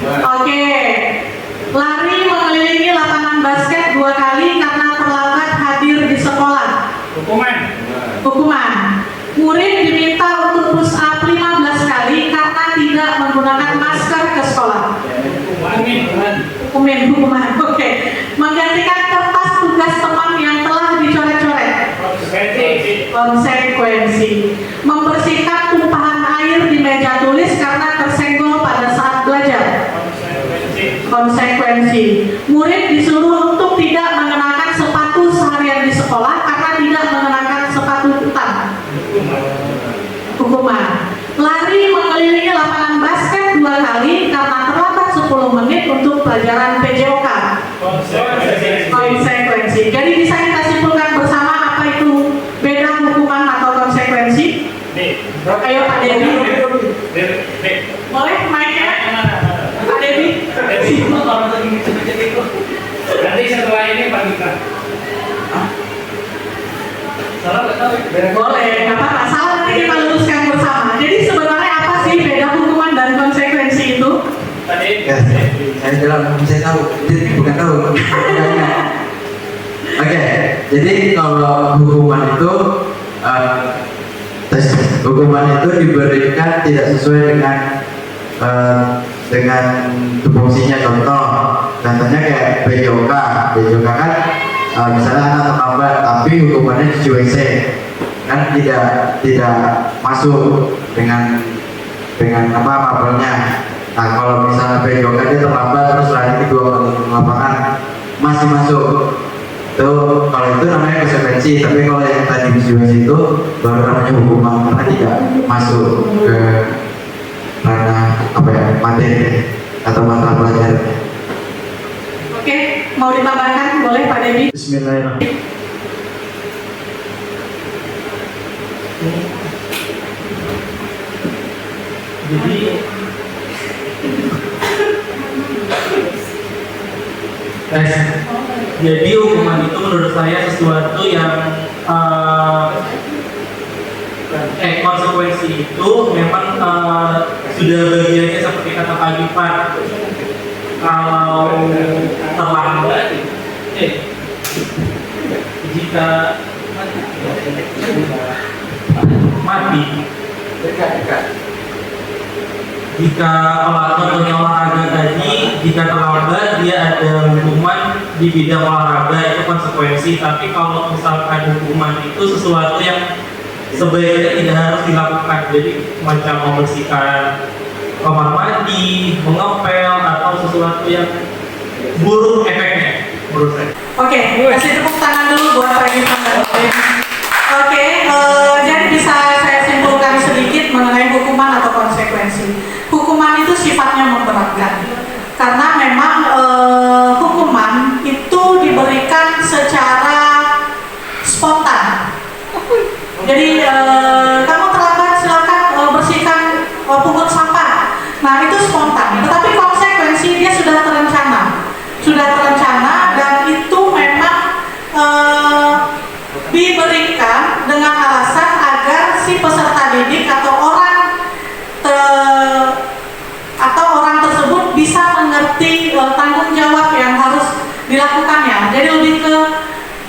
Oke. Lari mengelilingi lapangan basket 2 kali karena terlambat hadir di sekolah. Hukuman. Hukuman. Murid diminta untuk push up 15 kali karena tidak menggunakan masker ke sekolah. Hukuman. Oke. Menggantikan kertas tugas teman yang telah dicoret-coret. Konsekuensi. Membersihkan tumpahan air di meja tulis karena tersenggol pada saat belajar. Konsekuensi. Murid disuruh untuk tidak mengenakan sepatu seharian di sekolah karena tidak mengenakan sepatu hitam. Hukuman. Lari mengelilingi lapangan basket 2 kali karena terlambat 10 menit untuk pelajaran PJOK. Konsekuensi. Jadi bisa kita simpulkan bersama apa itu beda hukuman atau konsekuensi? Ayo Pak Devi. Boleh mic-nya? Pak Devi. Nanti setelah ini Pak Mika. Salah nggak tahu? Boleh, nggak apa-apa. Salah nanti kita luruskan bersama. Jadi sebenarnya apa sih beda hukuman dan konsekuensi itu? Tadi. Ya, saya bilang saya tahu, jadi bukan tahu. Oke, jadi kalau hukuman itu hukuman itu diberikan tidak sesuai dengan tupoksinya. Contohnya kayak PJOK kan misalnya anak terlambat tapi hukumannya di WC kan tidak masuk dengan apa mapelnya. Nah, kalau misalnya PJOK dia terlambat terus lari ke 2 kali lapangan masih masuk. Itu kalau itu namanya konsekuensi, tapi kalau yang tadi konsekuensi itu baru namanya hukuman karena tidak masuk ke ranah apa ya, materi atau mata pelajarannya. Oke, mau ditambahkan boleh Pak Dedi? Bismillahirrahmanirrahim. Jadi hukuman itu menurut saya sesuatu yang konsekuensi itu memang sudah bagiannya seperti kata Pak Gifar, kalau terlambat jika mati, jika contohnya olahraga tadi, jika terlambat dia ada hukuman di bidang olahraga, itu konsekuensi. Tapi kalau misalkan hukuman itu sesuatu yang sebaiknya tidak harus dilakukan, jadi macam membersihkan kamar mandi, mengepel, atau sesuatu yang buruk efeknya menurut saya. Oke, kasih tepuk tangan dulu buat Pak Gifar dan Pak Dedi. Oke, jadi bisa saya simpulkan sedikit mengenai hukuman atau konsekuensi. Hukuman itu sifatnya memberatkan, karena memang hukuman itu diberikan secara spontan. Jadi kamu terlambat, silakan bersihkan pungut sampah. Nah itu spontan. Tetapi konsekuensi dia sudah terencana dan itu memang diberikan dengan alasan agar si peserta didik atau orang tersebut bisa mengerti tanggung jawab yang harus dilakukannya. Jadi lebih ke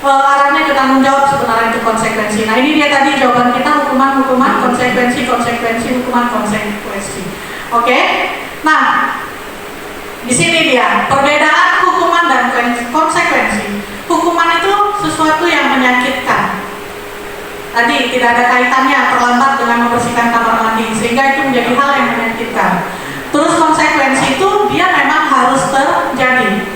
arahnya ke tanggung jawab sebenarnya itu konsekuensi. Nah ini dia tadi jawaban kita, hukuman, konsekuensi, hukuman, konsekuensi. Oke? Nah, di sini dia perbedaan hukuman dan konsekuensi. Hukuman itu sesuatu yang menyakitkan. Tadi tidak ada kaitannya terlambat dengan membersihkan kamar mandi, sehingga itu menjadi hal yang menyakitkan. Terus konsekuensi itu dia memang harus terjadi.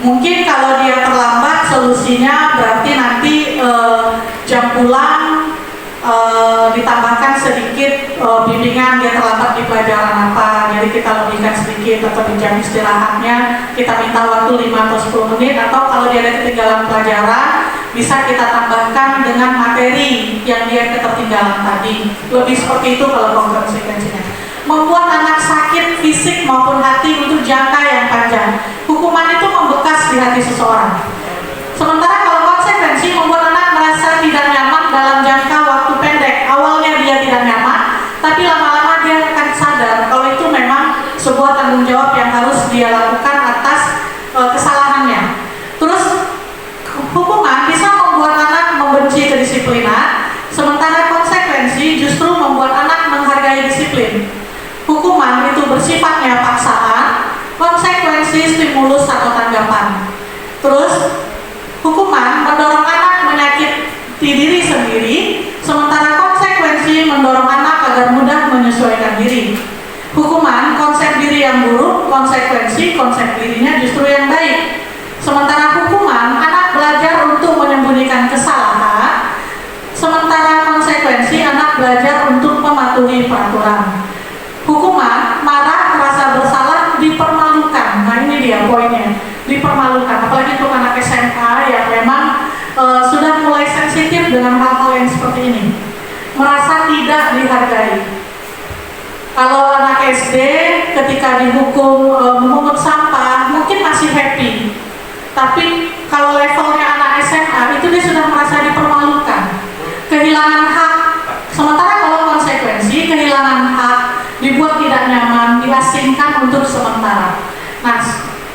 Mungkin kalau dia terlambat, solusinya berarti nanti jam pulang ditambahkan sedikit bimbingan dia terlambat di pelajaran apa, jadi kita lebihkan sedikit, atau di jam istirahatnya kita minta waktu 5 atau 10 menit, atau kalau dia ada ketinggalan pelajaran bisa kita tambahkan dengan materi yang dia ketertinggalan tadi. Lebih seperti itu kalau konsekuensinya. Membuat anak sakit fisik maupun hati untuk jangka yang panjang. Hukuman itu membekas di hati seseorang. Sementara kalau konsekuensi membuat anak merasa tidak nyaman dalam jangka waktu pendek. Awalnya dia tidak nyaman, tapi lama-lama dia akan sadar kalau itu memang sebuah tanggung jawab yang harus dia lakukan atas kesalahannya. Terus hukuman bisa membuat anak membenci kedisiplinan, sementara konsekuensi justru membuat anak menghargai disiplin. Hukuman itu bersifatnya paksaan, konsekuensi stimulus atau tanggapan. Terus hukuman mendorong anak menyakiti diri sendiri, sementara konsekuensi mendorong anak agar mudah menyesuaikan diri. Hukuman konsep diri yang buruk, konsekuensi konsep dirinya justru yang baik. Sementara hukuman anak belajar untuk menyembunyikan kesalahan, sementara konsekuensi anak belajar untuk mematuhi peraturan. Hukuman marah, merasa bersalah, dipermalukan. Nah ini dia poinnya, dipermalukan. Apalagi untuk anak SMA yang memang sudah mulai sensitif dengan hal-hal yang seperti ini, merasa tidak dihargai. Kalau anak SD ketika dihukum memungut sampah mungkin masih happy, tapi kalau levelnya anak SMA itu dia sudah merasa dipermalukan, kehilangan hak. Sementara kalau konsekuensi kehilangan hak, dibuat tidak nyaman, diasingkan untuk sementara. Nah,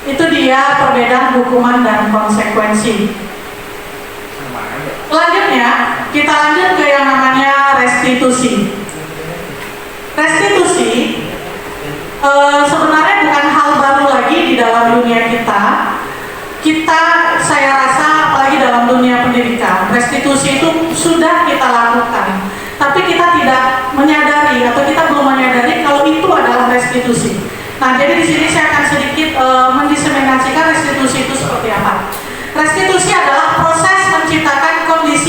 itu dia perbedaan hukuman dan konsekuensi. Selanjutnya, kita lanjut ke yang namanya restitusi. Restitusi sebenarnya bukan hal baru lagi di dalam dunia kita. Saya rasa apalagi dalam dunia pendidikan, restitusi itu sudah kita lakukan, tapi kita tidak menyadari atau kita belum menyadari kalau itu adalah restitusi. Nah, jadi di sini saya akan sedikit mendiseminasikan restitusi itu seperti apa.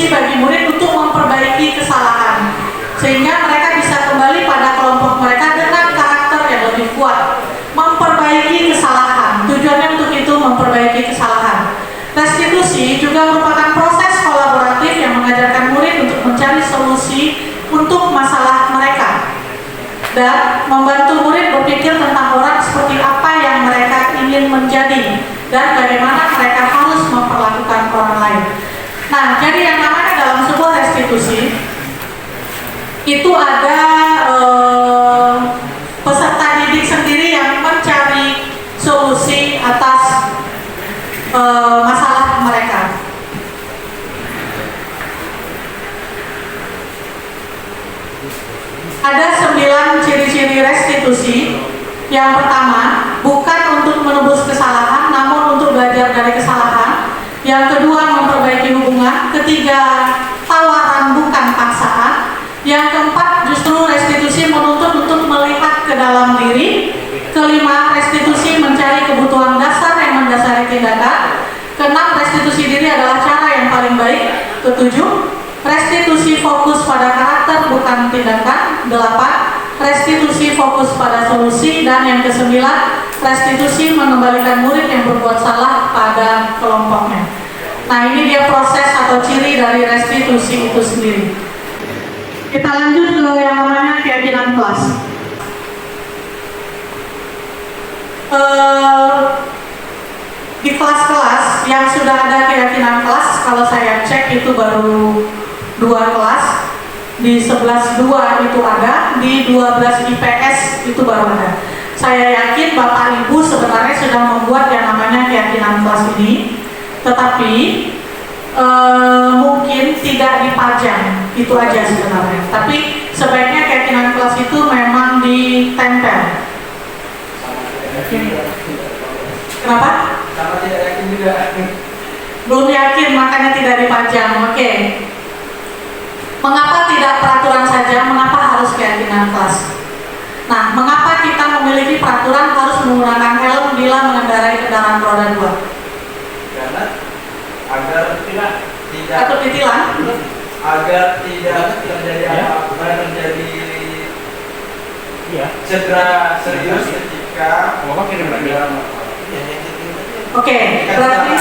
restitusi bagi murid untuk memperbaiki kesalahan, sehingga mereka bisa kembali pada kelompok mereka dengan karakter yang lebih kuat. Memperbaiki kesalahan, tujuannya untuk itu memperbaiki kesalahan. Restitusi juga merupakan proses kolaboratif yang mengajarkan murid untuk mencari solusi untuk masalah mereka dan membantu murid berpikir tentang orang seperti apa yang mereka ingin menjadi dan bagaimana mereka harus memperlakukan orang lain. Nah, jadi yang namanya dalam sebuah restitusi itu ada peserta didik sendiri yang mencari solusi atas masalah mereka. Ada 9 ciri-ciri restitusi. Yang pertama, bukan untuk menebus kesalahan, namun untuk belajar dari kesalahan. Yang kedua, memperbaiki hubungan. Ketiga, tawaran bukan paksaan. Yang keempat, justru restitusi menuntut untuk melihat ke dalam diri. Kelima, restitusi mencari kebutuhan dasar yang mendasari tindakan. Keenam, restitusi diri adalah cara yang paling baik. Ketujuh, restitusi fokus pada karakter bukan tindakan. 8. Restitusi fokus pada solusi. Dan yang kesembilan, restitusi mengembalikan murid yang berbuat salah pada kelompoknya. Nah, ini dia proses atau ciri dari restitusi itu sendiri. Kita lanjut ke yang namanya keyakinan kelas. Di kelas-kelas yang sudah ada keyakinan kelas, kalau saya cek itu baru 2 kelas. Di 11.2 itu ada, di 12 IPS itu baru ada. Saya yakin Bapak Ibu sebenarnya sudah membuat yang namanya keyakinan kelas ini, tetapi mungkin tidak dipajang, itu aja sebenarnya. Tapi sebaiknya keyakinan kelas itu memang ditempel. Kenapa? Sama tidak yakin juga. Belum yakin, makanya tidak dipajang. Oke. Mengapa tidak peraturan saja? Mengapa harus keyakinan kelas? Nah, mengapa kita memiliki peraturan harus menggunakan helm bila mengendarai kendaraan roda 2? Karena agar tidak Atau ditilang? agar tidak terjadi apa terjadi cedera serius ketika Oke, berarti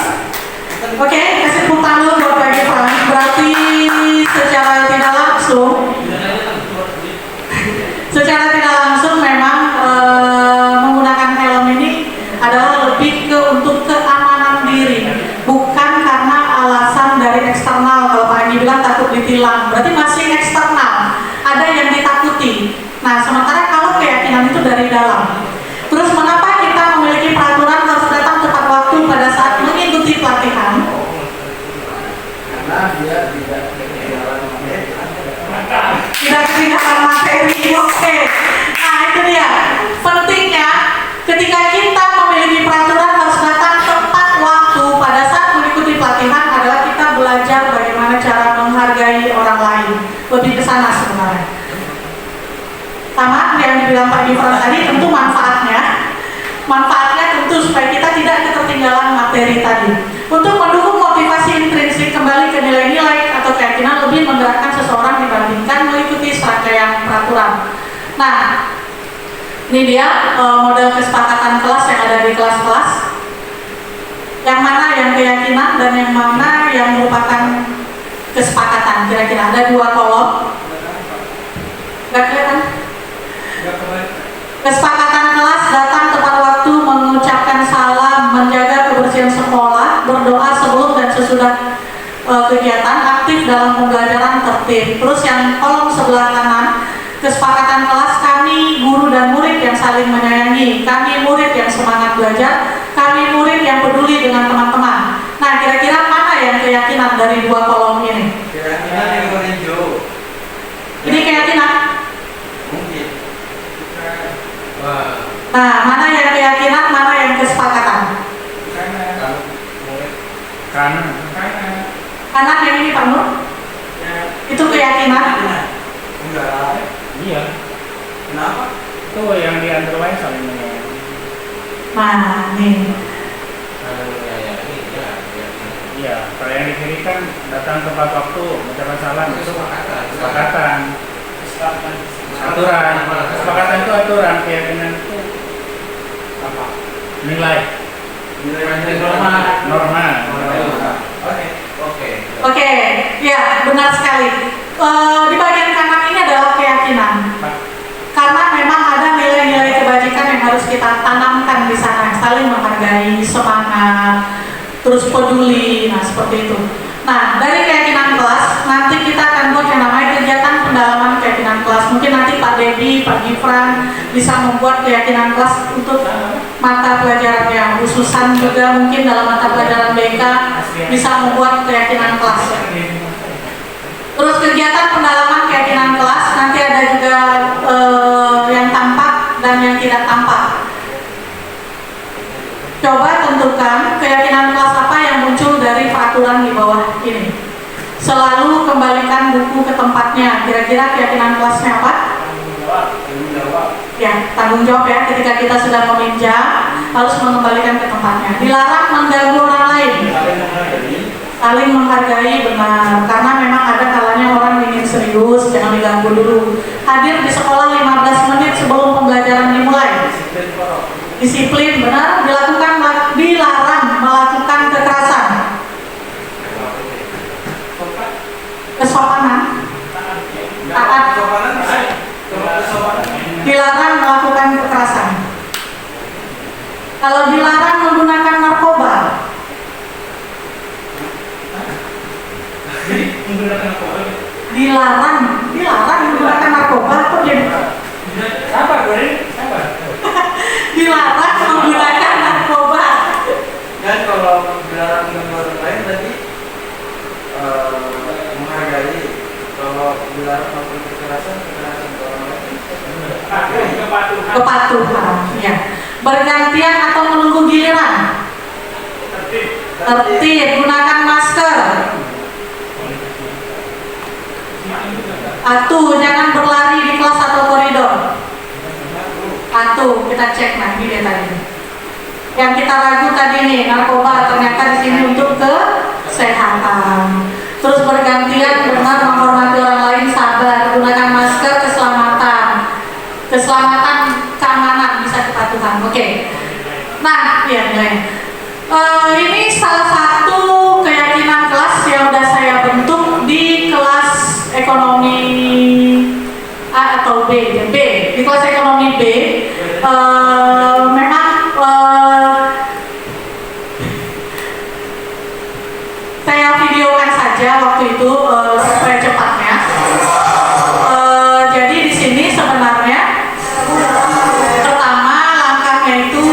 oke, kasih tepuk tangan dulu buat Pak Ivan. Berarti secara tidak langsung memang menggunakan helm ini adalah lebih ke untuk keamanan diri, bukan karena alasan dari eksternal. Kalau Pak Agi bilang takut ditilang, berarti masih eksternal, ada yang ditakuti. Nah, sementara kalau keyakinan itu dari dalam. Terus mengapa kita memiliki peraturan harus datang tepat waktu pada saat mengikuti pelatihan? karena dia tidak ketinggalan Materi. Oke. Nah, itu dia. Pentingnya ketika kita memiliki peraturan harus datang tepat waktu pada saat mengikuti pelatihan adalah kita belajar bagaimana cara menghargai orang lain. Lebih ke sana sebenarnya. Sama yang dibilang Pak Gifran tadi, tentu manfaatnya tentu supaya kita tidak ketertinggalan materi tadi. Untuk mendukung motivasi intrinsik kembali ke nilai-nilai atau keyakinan lebih menggerakkan seseorang dibandingkan mengikuti serangkaian peraturan. Nah, ini dia model kesepakatan kelas yang ada di kelas-kelas. Yang mana yang keyakinan dan yang mana yang merupakan kesepakatan. Kira-kira ada 2 kolom. Gak kelihatan? Kesepakatan kelas datang tepat waktu, mengucapkan salam, menjaga kebersihan sekolah, berdoa sebelum dan sesudah kegiatan, aktif dalam pembelajaran, tertib. Terus yang kolom sebelah kanan, kesepakatan kelas kami guru dan murid yang saling menyayangi, kami murid yang semangat belajar, kami murid yang peduli dengan teman-teman. Nah, kira-kira mana yang keyakinan dari 2 kolom ini? keyakinan yang hijau. Ini keyakinan. Mungkin. Nah, mana yang keyakinan, mana yang kesepakatan? Kanan. Kanan yang ini Pak Nur? Itu keyakinan. Enggak. Iya, Kenapa? itu yang di underline saling menyayangi. Nah, nih. Ya, kalau yang di kiri kan datang tepat waktu, mencapai salam, kesepakatan. Aturan, kesepakatan itu aturan, keyakinan itu apa? Nilai norma. Oke, ya benar sekali. Di bagian kanan ini adalah keyakinan. Karena memang ada nilai-nilai kebajikan yang harus kita tanamkan di sana, saling menghargai, semangat, terus peduli, nah seperti itu. Nah, dari keyakinan kelas, nanti kita akan buat yang namanya kegiatan pendalaman keyakinan kelas. Mungkin nanti Pak Dedi, Pak Gifran bisa membuat keyakinan kelas untuk mata pelajaran yang khususan, juga mungkin dalam mata pelajaran BK bisa membuat keyakinan kelas. Terus kegiatan pendalaman keyakinan kelas, nanti ada juga yang tampak dan yang tidak tampak. Coba tentukan keyakinan kelas apa yang muncul dari peraturan di bawah ini. Selalu kembalikan buku ke tempatnya. Kira-kira keyakinan kelasnya apa? Ya, tanggung jawab ya. Ketika kita sudah meminjam, harus mengembalikan ke tempatnya. Dilarang mengganggu orang lain. Saling menghargai, benar. Karena memang ada kalanya orang ingin serius, jangan diganggu dulu. Hadir di sekolah 15 menit sebelum pembelajaran dimulai. Disiplin, benar. Dilarang melakukan kekerasan. Kesopanan. Taat. Dilarang melakukan kekerasan. Kalau dilarang menggunakan narkoba. Dilarang menggunakan narkoba. Kok jadi? Sabar, Goreng. Sabar. Dilarang menggunakan narkoba. Dan kalau dilarang dengan orang lain tadi menghargai. Kalau dilarang melakukan kekerasan ke orang lain. Kepatuhan, ya. Bergantian atau menunggu giliran. Tertib, gunakan masker. Jangan berlari di kelas atau koridor. Kita cek nanti dia tadi. Yang kita ragu tadi nih, narkoba, ternyata di sini untuk kesehatan. Terus bergantian, benar, menghormati orang lain, sabar, gunakan masker, keselamatan, keamanan, bisa kepatuhan. Oke. Nah, ya, ini salah satu keyakinan kelas yang sudah saya bentuk di kelas ekonomi A atau B. Di kelas ekonomi B, memang saya videokan saja waktu itu supaya cepatnya. Jadi di sini sebenarnya pertama langkahnya itu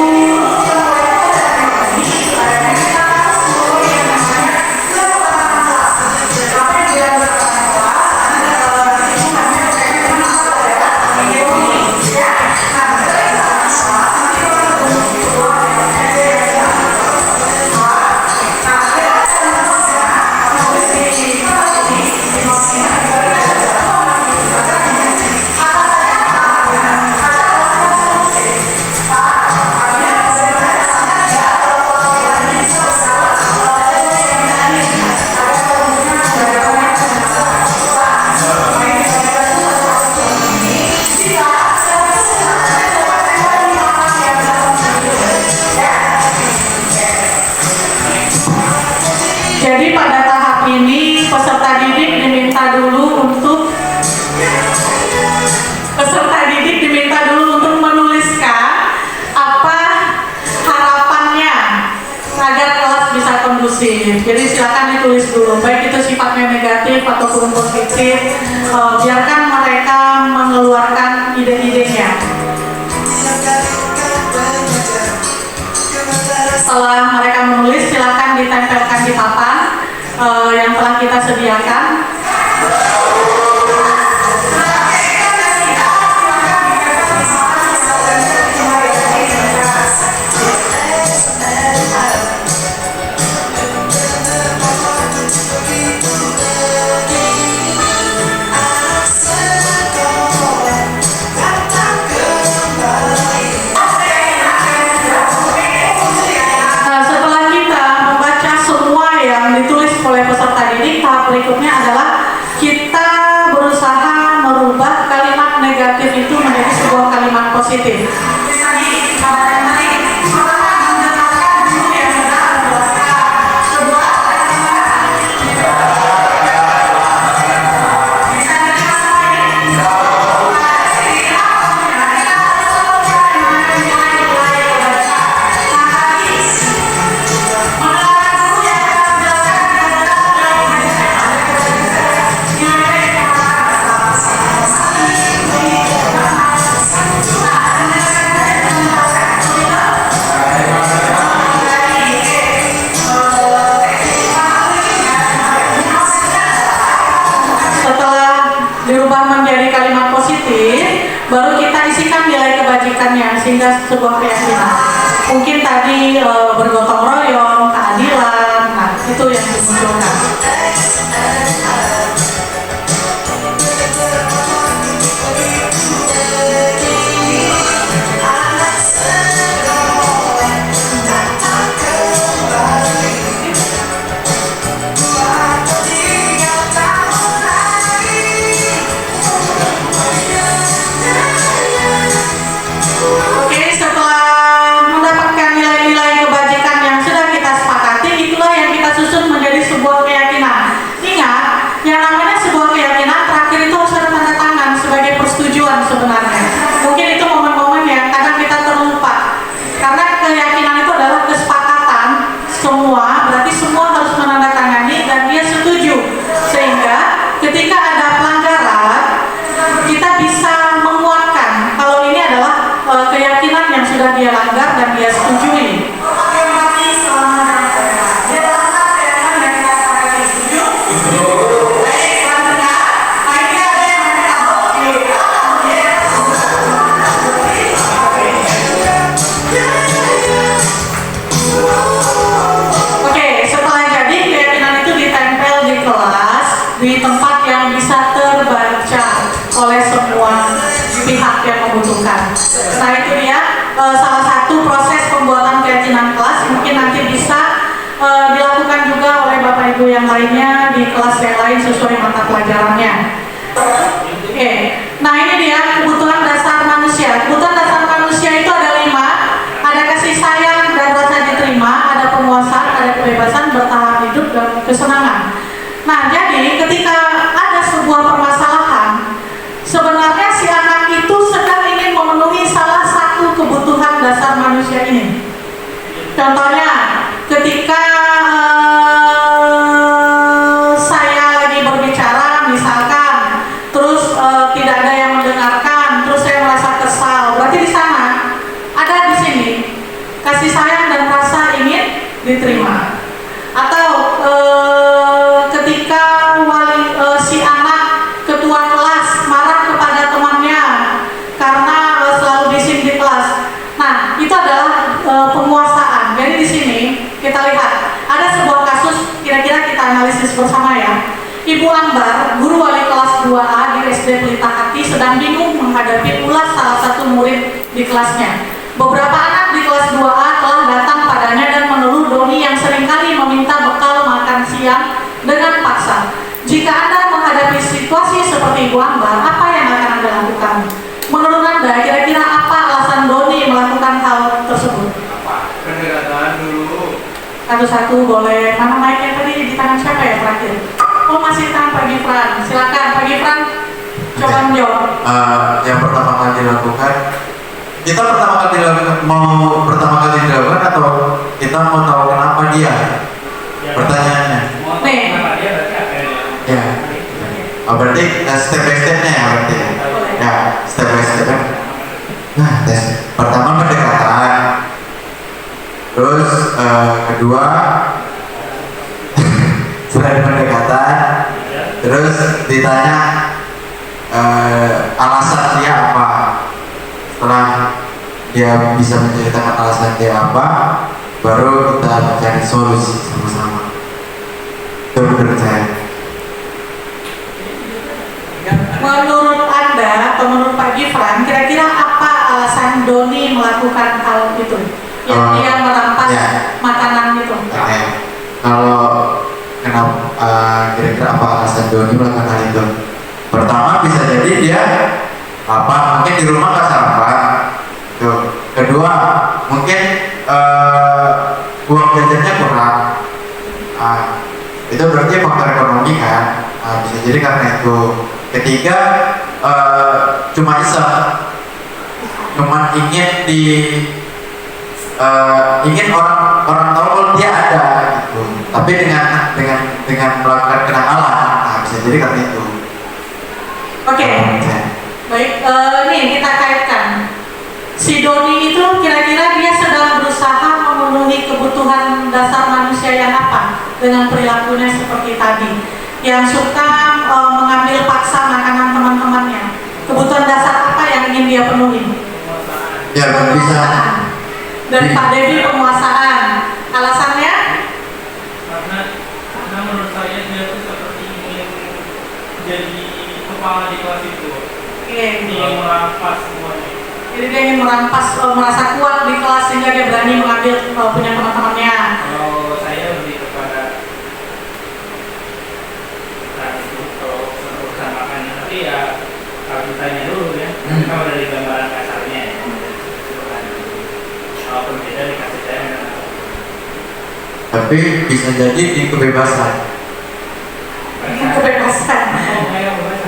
peserta didik diminta dulu untuk menuliskan apa harapannya agar kelas bisa kondusif. Jadi silakan ditulis dulu, baik itu sifatnya negatif ataupun positif. Biarkan mereka mengeluarkan ide-idenya. Setelah mereka menulis, silakan ditempelkan di papan yang telah kita sediakan. positif. Dirubah menjadi kalimat positif, baru kita isikan nilai kebajikannya sehingga sebuah keyakinan. Mungkin tadi bergotong royong, keadilan, nah itu yang dimunculkan. Dia langgar dan dia setujui. Oke, setelah jadi keyakinan itu ditempel di kelas, di tempat yang bisa terbaca oleh semua pihak yang membutuhkan. Nah itu dia salah satu proses pembuatan keyakinan kelas. Mungkin nanti bisa dilakukan juga oleh Bapak Ibu yang lainnya di kelas yang lain sesuai mata pelajarannya. Oke, nah ini dia kebutuhan dasar manusia. Kebutuhan dasar manusia itu ada 5. Ada kasih sayang dan rasa diterima, ada penguasaan, ada kebebasan, bertahan hidup, dan kesenangan. Nah jadi ketika ada sebuah permasalahan, sebenarnya si anak itu sedang ingin memenuhi salah satu kebutuhan dasar manusia ini. Contohnya, ketika saya lagi berbicara, misalkan, terus tidak ada yang mendengarkan, terus saya merasa kesal, berarti di sana ada di sini kasih sayang dan rasa ingin diterima. Atau ketika si anak ketua kelas marah kepada temannya karena selalu bising di kelas. Nah, itu adalah penguasaan. Jadi di sini kita lihat ada sebuah kasus, kira-kira kita analisis bersama ya. Ibu Ambar, guru wali kelas 2A di SD Pelita Hati, sedang bingung menghadapi ulas salah satu murid di kelasnya. Beberapa anak di kelas 2A telah datang padanya dan mengeluh Doni yang seringkali meminta bekal makan siang dengan paksa. Jika Anda menghadapi situasi seperti Ibu Ambar, apa yang akan Anda lakukan? Menurut Anda, kira-kira apa alasan Doni melakukan hal tersebut? Pendekatan dulu. Satu-satu boleh. Mana mic-nya tadi di tangan siapa ya terakhir? Oh, masih tangan Pak Gifran. Silakan Pak Gifran, coba menjawab. Yang pertama kali dilakukan, kita mau pertama kali dilakukan atau kita mau tahu kenapa dia? Pertanyaannya. Nih. Kenapa dia berarti apa ya? Ya. Oh, berarti step by stepnya ya berarti. Ya, step by step. Nah, tes pertama pendekatan. Terus kedua setelah pendekatan, terus ditanya alasan dia apa. Setelah dia bisa menceritakan alasan dia apa, baru kita mencari solusi sama-sama. Itu menurut saya. Menurut Anda atau menurut Pak Gifran, kira-kira apa alasan Doni melakukan hal itu? Yang dia merampas makanan itu? Oke. Kalau kenapa kira-kira apa alasan Doni melakukan hal itu? Pertama bisa jadi dia mungkin di rumah nggak sarapan, Kedua, mungkin uang jajannya kurang. Itu berarti faktor ekonomi kan. Bisa jadi karena itu. Ketiga, cuma iseng, cuma ingin orang tahu kalau dia ada gitu. Tapi dengan melakukan kenakalan, bisa jadi karena itu. Oke. Baik, nih kita kaitkan. Si Doni itu kira-kira dia sedang berusaha memenuhi kebutuhan dasar manusia yang apa dengan perilakunya seperti tadi, yang suka mengambil paksa makanan teman-temannya. Kebutuhan dasar apa yang ingin dia penuhi? Ya, bisa. Dan Pak Devi penguasaan. Alasannya? Karena menurut saya dia tuh seperti ingin jadi kepala di kelas itu. Oke. Dia merampas semuanya. Jadi dia ingin merampas, merasa kuat di kelas sehingga dia berani mengambil punya teman-temannya. Kalau saya lebih kepada kalau urusan makannya, tapi ya harus ditanya dulu ya. Kalau dari gambaran kasarnya ya. Kalau berbeda dikasih saya memang. Tapi bisa jadi di kebebasan. Kebebasan.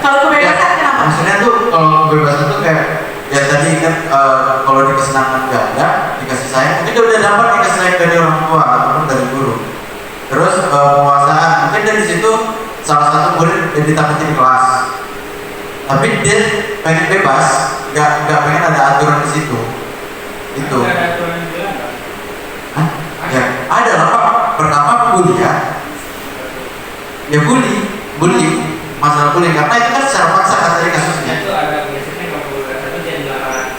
Kalau kebebasan kenapa? Maksudnya tuh kalau kebebasan tuh kayak ya tadi kan kalau di kesenangan nggak ada, dikasih sayang mungkin dia udah dapat dikasih sayang dari orang tua ataupun dari guru. Terus penguasaan mungkin dari situ salah satu murid yang ditakuti di kelas, tapi dia pengen bebas, nggak pengen ada aturan di situ. Itu. Ada aturan juga nggak? Hah? Ya ada lah Pak. Pertama kuliah, ya bully, masalah bullying karena itu kan secara paksa kan tadi kasusnya. Itu ada biasanya kalau boleh satu dia dilarang.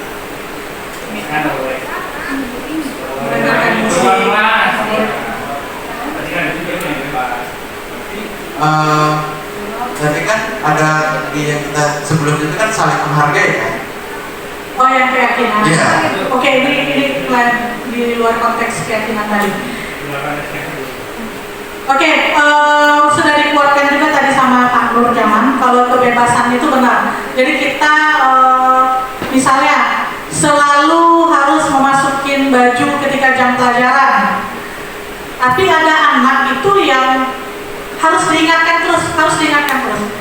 Ini kan boleh. Jadi kan ada di yang kita sebelum itu kan saling menghargai kan. Oh, yang keyakinan. Iya. Oke, ini di luar konteks keyakinan tadi. Oke, sudah dikuatkan juga tadi sama Pak Nur Jaman kalau kebebasan itu benar. Jadi kita misalnya selalu harus memasukin baju ketika jam pelajaran. Tapi ada anak itu yang harus diingatkan terus.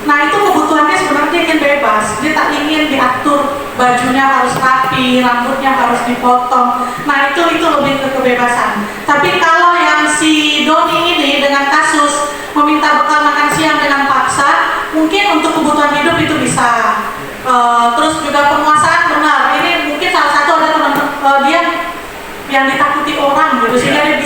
Nah, itu kebutuhannya sebenarnya dia ingin bebas. Dia tak ingin diatur, bajunya harus rapi, rambutnya harus dipotong. Nah, itu lebih ke kebebasan. Tapi kalau yang si Doni ini dengan kasus meminta bekal makan siang dengan paksa, mungkin untuk kebutuhan hidup itu bisa. Terus juga penguasaan benar. Ini mungkin salah satu ada teman dia yang ditakuti orang gitu, sehingga dia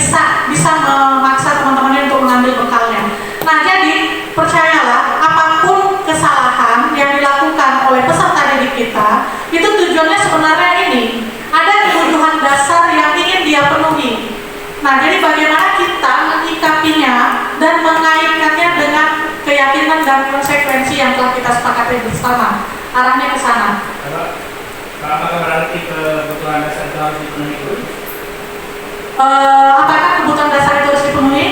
bisa memaksa teman-temannya untuk mengambil bekalnya. Nah, jadi percayalah, apapun kesalahan yang dilakukan oleh peserta didik kita, itu tujuannya sebenarnya ini, ada kebutuhan dasar yang ingin dia penuhi. Nah, jadi bagaimana kita menyikapinya dan mengaitkannya dengan keyakinan dan konsekuensi yang telah kita sepakati bersama. Arahnya ke sana. Apakah berarti kebutuhan dasar itu harus dipenuhi dulu? Apakah kebutuhan dasar itu harus dipenuhi?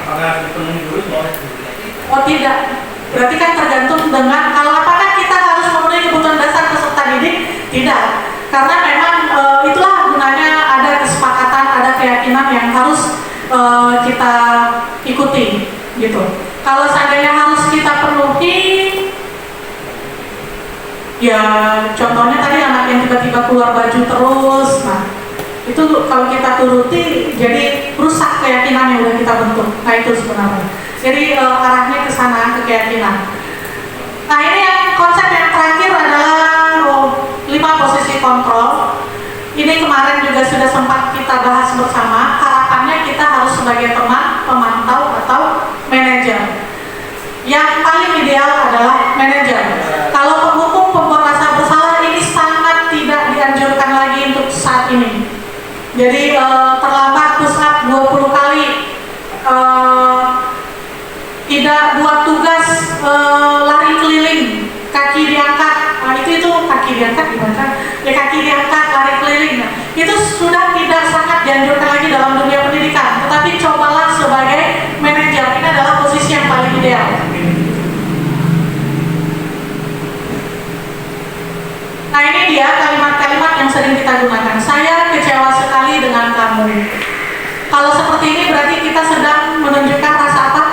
Apakah harus dipenuhi dulu? Oh, tidak. Berarti kan tergantung dengan kalau apakah kita harus memenuhi kebutuhan dasar peserta didik? Tidak. Karena memang itulah gunanya ada kesepakatan, ada keyakinan yang harus kita ikuti, gitu. Kalau seandainya harus kita penuhi, ya contohnya tadi anak yang tiba-tiba keluar baju terus, nah itu kalau kita turuti jadi rusak keyakinan yang udah kita bentuk. Nah, itu sebenarnya. Jadi arahnya ke sana, ke keyakinan. Nah, ini yang konsep yang terakhir adalah 5 posisi kontrol. Ini kemarin juga sudah sempat kita bahas bersama. Harapannya kita harus sebagai teman, pemantau atau manajer. Yang paling ideal adalah manajer. Kalau penghukum pembuat rasa bersalah ini sangat tidak dianjurkan lagi untuk saat ini. Jadi terlambat push up 20 kali, tidak buat tugas lari keliling, kaki diangkat. Nah, itu kaki diangkat gimana? Ya, kaki diangkat, lari keliling. Nah, itu sudah tidak sangat dianjurkan lagi dalam dunia pendidikan. Tetapi cobalah sebagai manajer, ini adalah posisi yang paling ideal. ya kalimat-kalimat yang sering kita gunakan. Saya kecewa sekali dengan kamu. Kalau seperti ini berarti kita sedang menunjukkan rasa apa?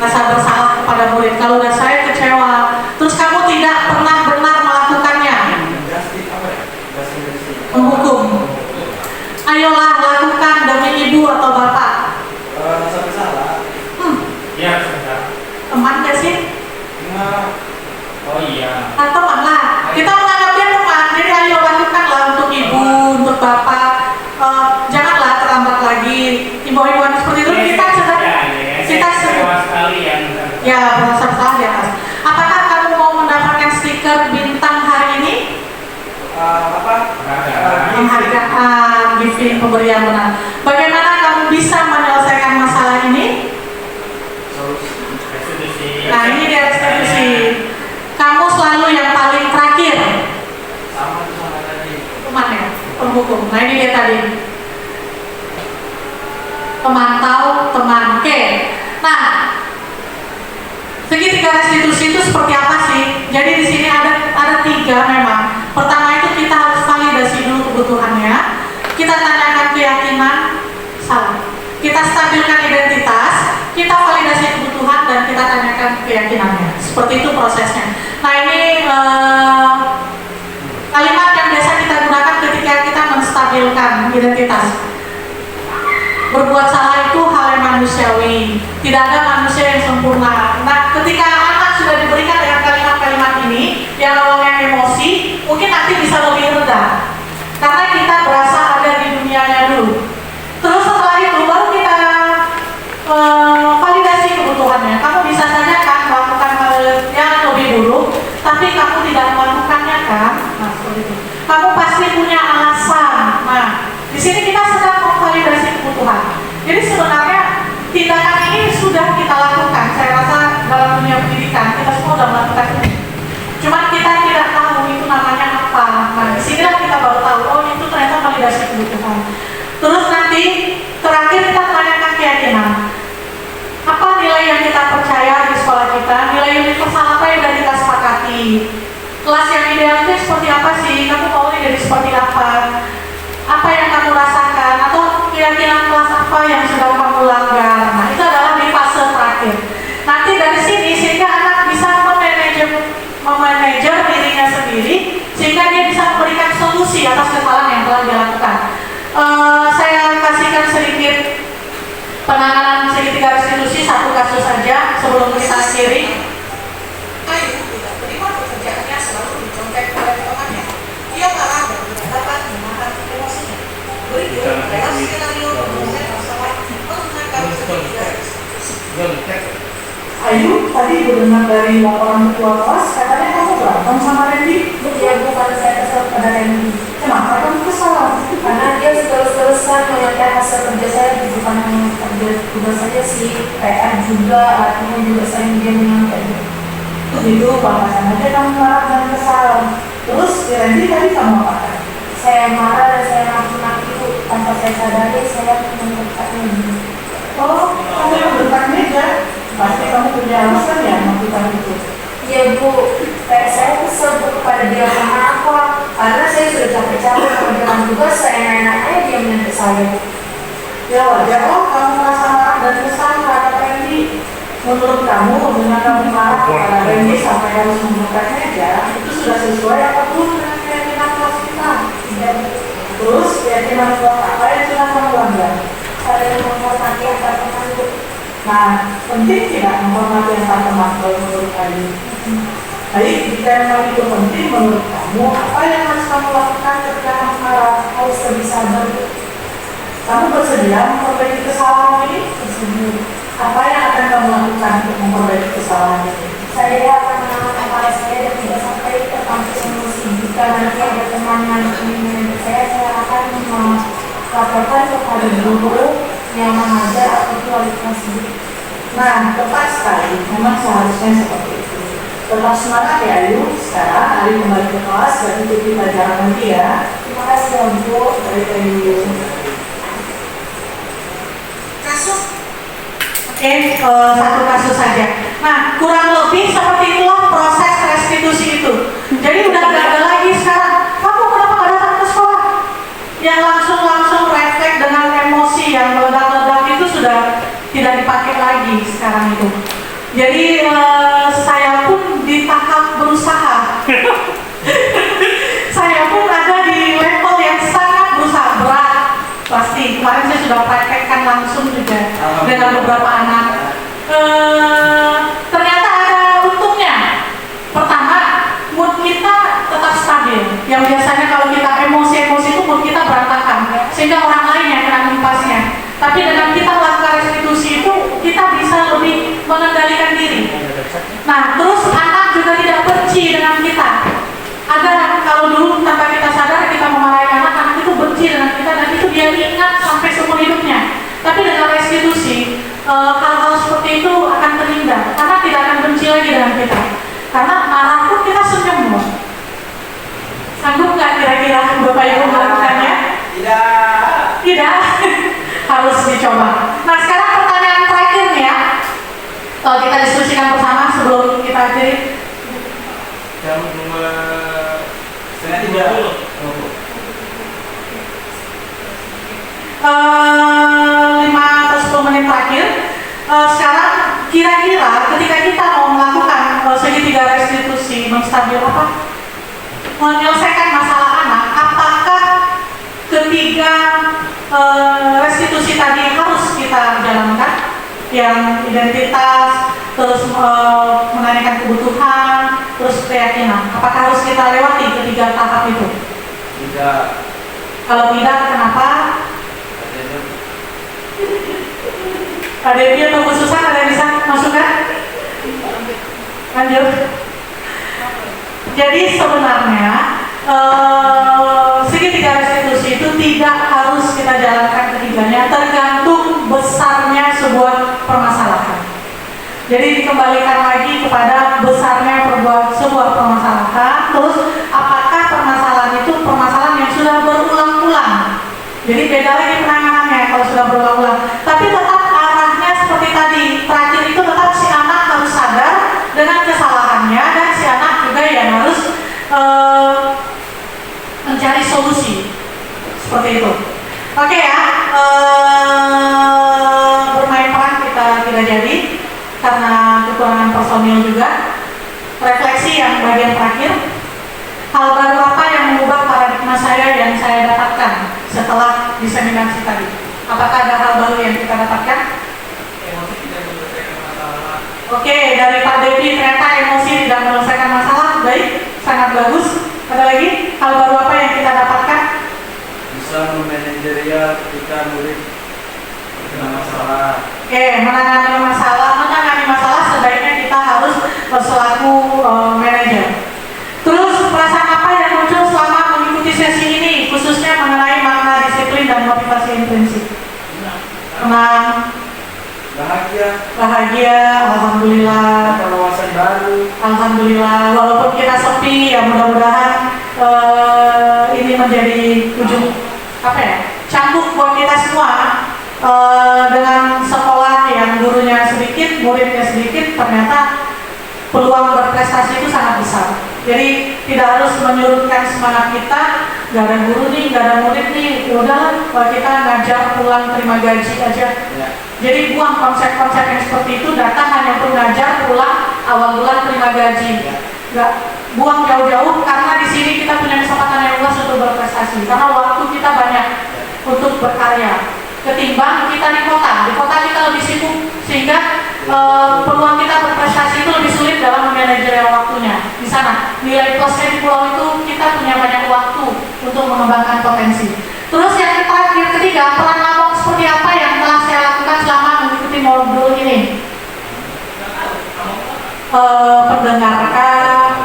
Rasa bersalah kepada murid. Kalau udah saya kecewa, terus kamu tidak pernah benar melakukannya, menghukum. Ayolah lakukan demi ibu atau bapak. Rasa bersalah. Iya, bersalah. Teman gak sih? Oh iya. Nah, teman lah. Kita menganggap dia teman. Jadi ayo lakukanlah untuk ibu, untuk bapak. Janganlah terlambat lagi. Ibu-ibuan seperti itu kita sedang sekali yang ya berasa bersalah di atas. Apakah kamu mau mendapatkan stiker bintang hari ini? Penghargaan, giving, pemberian benar. Bagaimana kamu bisa menyelesaikan masalah ini? Nah, ini dia restitusi. Kamu selalu yang paling terakhir. sama tadi. Teman ya, penghukum. Nah, ini dia tadi. Pemantau, teman. Oke. Nah, segitiga restitusi itu seperti apa sih? Jadi di sini ada 3 memang. Pertama itu kita harus validasi dulu kebutuhannya. Kita tanyakan keyakinan, salah. Kita stabilkan identitas, kita validasi kebutuhan dan kita tanyakan keyakinannya. Seperti itu prosesnya. Nah, ini kalimat yang biasa kita gunakan ketika kita menstabilkan identitas. Berbuat salah itu hal yang manusiawi. Tidak ada manusia yang sempurna. Nah, ketika anak sudah diberikan dengan kalimat-kalimat ini yang awalnya emosi, mungkin nanti bisa lebih rendah. Karena kita berasa ada di dunianya dulu. Terus setelah itu baru kita validasi kebutuhannya. Kamu bisa saja kan melakukan hal yang lebih buruk, tapi kamu tidak melakukannya kan? Nah, seperti itu. Kamu pasti punya alasan. Nah, di sini kita sedang memvalidasi kebutuhan. Jadi sebenarnya tindakan ini sudah kita lakukan. Saya rasa dalam dunia pendidikan kita semua sudah melakukan ini. Cuma kita tidak tahu itu namanya apa. Nah, di sinilah kita baru tahu, oh itu ternyata validasi kebutuhan. Terus nanti terakhir kita tanyakan keyakinan. Apa nilai yang kita percaya di sekolah kita? Nilai universal apa yang sudah kita sepakati? Kelas yang ideal itu seperti apa sih? Kamu maunya jadi seperti apa? Apa yang kamu rasakan? Atau keyakinan kelas apa yang sudah kamu langgar? Nah, itu adalah di fase terakhir. Nanti dari sini sehingga anak bisa memanajer dirinya sendiri, sehingga dia bisa memberikan solusi atas kesalahan yang telah dilakukan. Saya kasihkan sedikit penanganan segitiga restitusi, 1 kasus saja sebelum kita akhiri. Ayu tidak terima pekerjaannya selalu dicontek oleh temannya. Ia marah dan tidak dapat menahan emosinya. Berikut adalah skenario penyelesaian masalah menggunakan segitiga restitusi. Ayu, tadi ibu dengar dari laporan ketua kelas, katanya kamu berantem sama Randy. Ya, bukan saya kesal pada Randy. Kenapa kamu kesal? Karena dia terus-terusan menyontek hasil kerja saya, bukan hanya kerja tugas saja sih, PR juga, artinya juga sering dia menyontek. Begitu, bahkan aja kamu marah dan kesal. Terus Randy tadi kamu apa? Saya marah dan saya maki-maki itu tanpa saya sadari saya mendekatnya. Oh, kamu yang dekat meja. Pasti kamu punya alasan ya melakukan itu. Ya Bu, saya kesel kepada dia karena apa? Karena saya sudah capek-capek mengerjakan tugas, seenak-enaknya dia menyentuh saya. Ya wajar kok kamu merasa marah dan kesal terhadap Randy. Menurut kamu, dengan kamu marah kepada Randy sampai harus membuka meja, itu sudah sesuai apa belum dengan keyakinan kelas kita? Terus keyakinan kelas apa yang sudah kamu langgar? Saya menghormati antar teman Bu. Nah, penting tidak menghormati antar teman menurut kamu? Baik, jika memang itu penting menurut kamu, apa yang harus kamu lakukan ketika kamu marah? Harus lebih sabar Bu. Kamu bersedia memperbaiki kesalahan ini? Bersedia. Apa yang akan kamu lakukan untuk memperbaiki kesalahan ini? Saya akan menahan kepala saya dan tidak sampai terpancing emosi. Jika nanti ada teman yang ingin saya akan melaporkan kepada guru yang mengajar atau wali kelas. Nah, tepat sekali. Memang seharusnya seperti itu. Tetap semangat ya Ayu. Sekarang hari kembali ke kelas dan ikuti pelajaran nanti ya. Terima kasih ya Bu. Baik Ayu. Kasus. Oke, 1 kasus saja. Nah, kurang lebih seperti itulah proses restitusi itu. Jadi udah Jadi saya pun di tahap berusaha. Saya pun ada di level yang sangat berusaha berat. Pasti kemarin saya sudah praktekkan langsung juga dengan beberapa anak. Ternyata ada untungnya. Pertama, mood kita tetap stabil. Yang biasanya kalau kita emosi itu mood kita berantakan, sehingga orang lain yang kena impasnya. Tapi dengan kita melakukan restitusi itu, kita bisa lebih mengendalikan diri. Nah, terus anak juga tidak benci dengan kita. Ada kalau dulu tanpa kita sadar kita memarahi anak itu benci dengan kita dan itu dia ingat sampai seumur hidupnya. Tapi dengan restitusi, hal-hal seperti itu akan terhindar karena tidak akan benci lagi dengan kita. Karena marah pun kita senyum loh. Sanggup nggak kira-kira Bapak Ibu melakukannya? Tidak. Harus dicoba. Nah, sekarang pertanyaan terakhir nih ya. Kalau kita diskusikan bersama sebelum kita akhiri. Jam 2:30. 5 atau 10 menit terakhir. Sekarang kira-kira ketika kita mau melakukan segitiga restitusi menstabil menyelesaikan masalah anak, apakah ketiga restitusi tadi harus kita jalankan? Yang identitas, terus menanyakan kebutuhan, terus keyakinan. Apakah harus kita lewati ketiga tahap itu? Tidak. Kalau tidak, kenapa? Ada yang atau khususan, ada yang bisa masukkan? Lanjut. Jadi sebenarnya segitiga restitusi itu tidak harus kita jalankan ketiganya, tergantung besarnya sebuah permasalahan. Jadi dikembalikan lagi kepada besarnya sebuah permasalahan. Terus apakah permasalahan itu permasalahan yang sudah berulang-ulang? Jadi beda lagi penanganannya kalau sudah berulang-ulang. Tapi tetap arahnya seperti tadi. Terakhir itu tetap si anak harus sadar dengan kesalahannya dan si anak juga yang harus mencari solusi. Seperti itu. Oke ya. Bermain peran kita tidak jadi karena kekurangan personil juga. Refleksi yang bagian terakhir. Hal baru apa yang mengubah paradigma saya yang saya dapatkan setelah diseminasi tadi? Apakah ada hal baru yang kita dapatkan? Emosi tidak menyelesaikan masalah. Oke, dari Pak Devi ternyata emosi tidak menyelesaikan masalah. Baik, sangat bagus. Ada lagi hal baru apa yang kita dapatkan? Bisa memanajerial ketika murid terkena masalah. Oke, menangani masalah sebaiknya kita harus selaku manajer. Terus perasaan apa yang muncul selama mengikuti sesi ini, khususnya mengenai makna disiplin dan motivasi intrinsik? Tenang, bahagia, alhamdulillah. Ada wawasan baru. Alhamdulillah, walaupun kita sepi ya mudah-mudahan ini menjadi ujung cambuk buat kita semua. Dengan sekolah yang gurunya sedikit, muridnya sedikit, ternyata peluang berprestasi itu sangat besar. Jadi tidak harus menyurutkan semangat kita. Gak ada guru nih, gak ada murid nih, udah kita ngajar pulang terima gaji aja. Jadi buang konsep-konsep yang seperti itu. Datang hanya untuk ngajar pulang awal bulan terima gaji. Gak buang jauh-jauh karena di sini kita punya kesempatan yang luas untuk berprestasi. Karena waktu kita banyak untuk berkarya. Ketimbang kita di kota kita lebih sibuk sehingga peluang kita berprestasi itu lebih sulit dalam memanajerial waktunya. Di sana nilai plusnya di pulau itu kita punya banyak waktu untuk mengembangkan potensi. Terus yang terakhir ketiga, peran ngomong seperti apa yang telah saya lakukan selama mengikuti modul ini? Mendengarkan,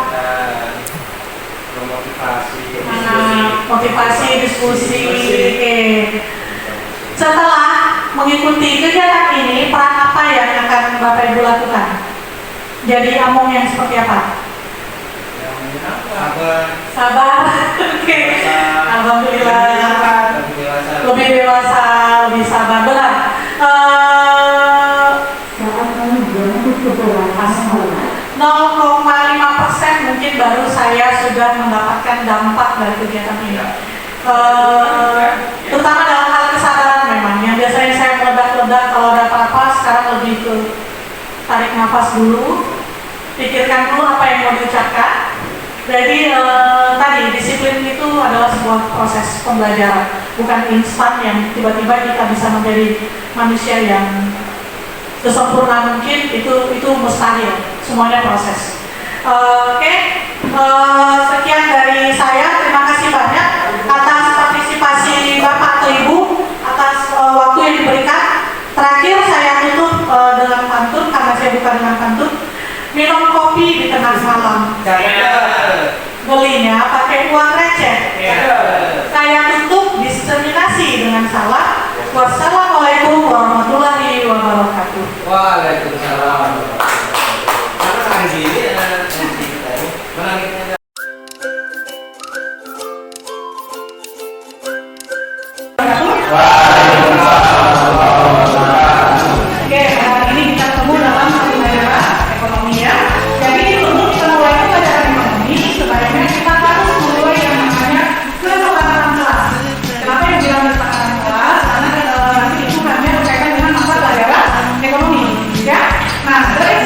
motivasi, diskusi. Setelah mengikuti kegiatan ini, peran apa yang akan Bapak Ibu lakukan? Jadi among yang seperti apa? Sabar. Oke. Alhamdulillah. Lebih dewasa, lebih sabar. Benar. 0,5% mungkin baru saya sudah mendapatkan dampak dari kegiatan ini. Terutama dalam hal kesadaran memang. Yang biasanya saya meledak-ledak kalau ada apa-apa, sekarang lebih ke tarik nafas. nafas dulu, pikirkan dulu apa yang mau diucapkan. Jadi tadi disiplin itu adalah sebuah proses pembelajaran, bukan instan yang tiba-tiba kita bisa menjadi manusia yang sesempurna mungkin, itu mustahil, semuanya proses. Sekian dari saya, terima kasih banyak atas partisipasi Bapak atau Ibu, atas waktu yang diberikan. Terakhir saya tutup dengan pantun, karena saya bukan dengan pantun. Minum kopi di tengah malam, belinya pakai uang receh. Saya tutup diskriminasi dengan salam. Wassalamualaikum warahmatullahi wabarakatuh. Waalaikumsalam. Karena hari ini menangis. Oke, hari ini kita ketemu dalam pelajaran ekonomi ya. Jadi untuk kita mulai pelajaran ekonomi, sebaiknya kita harus mulai yang namanya kesepakatan kelas. Kenapa yang bilang kesepakatan kelas? Karena nanti itu hanya berkaitan dengan mata pelajaran ekonomi, ya. Nah, dari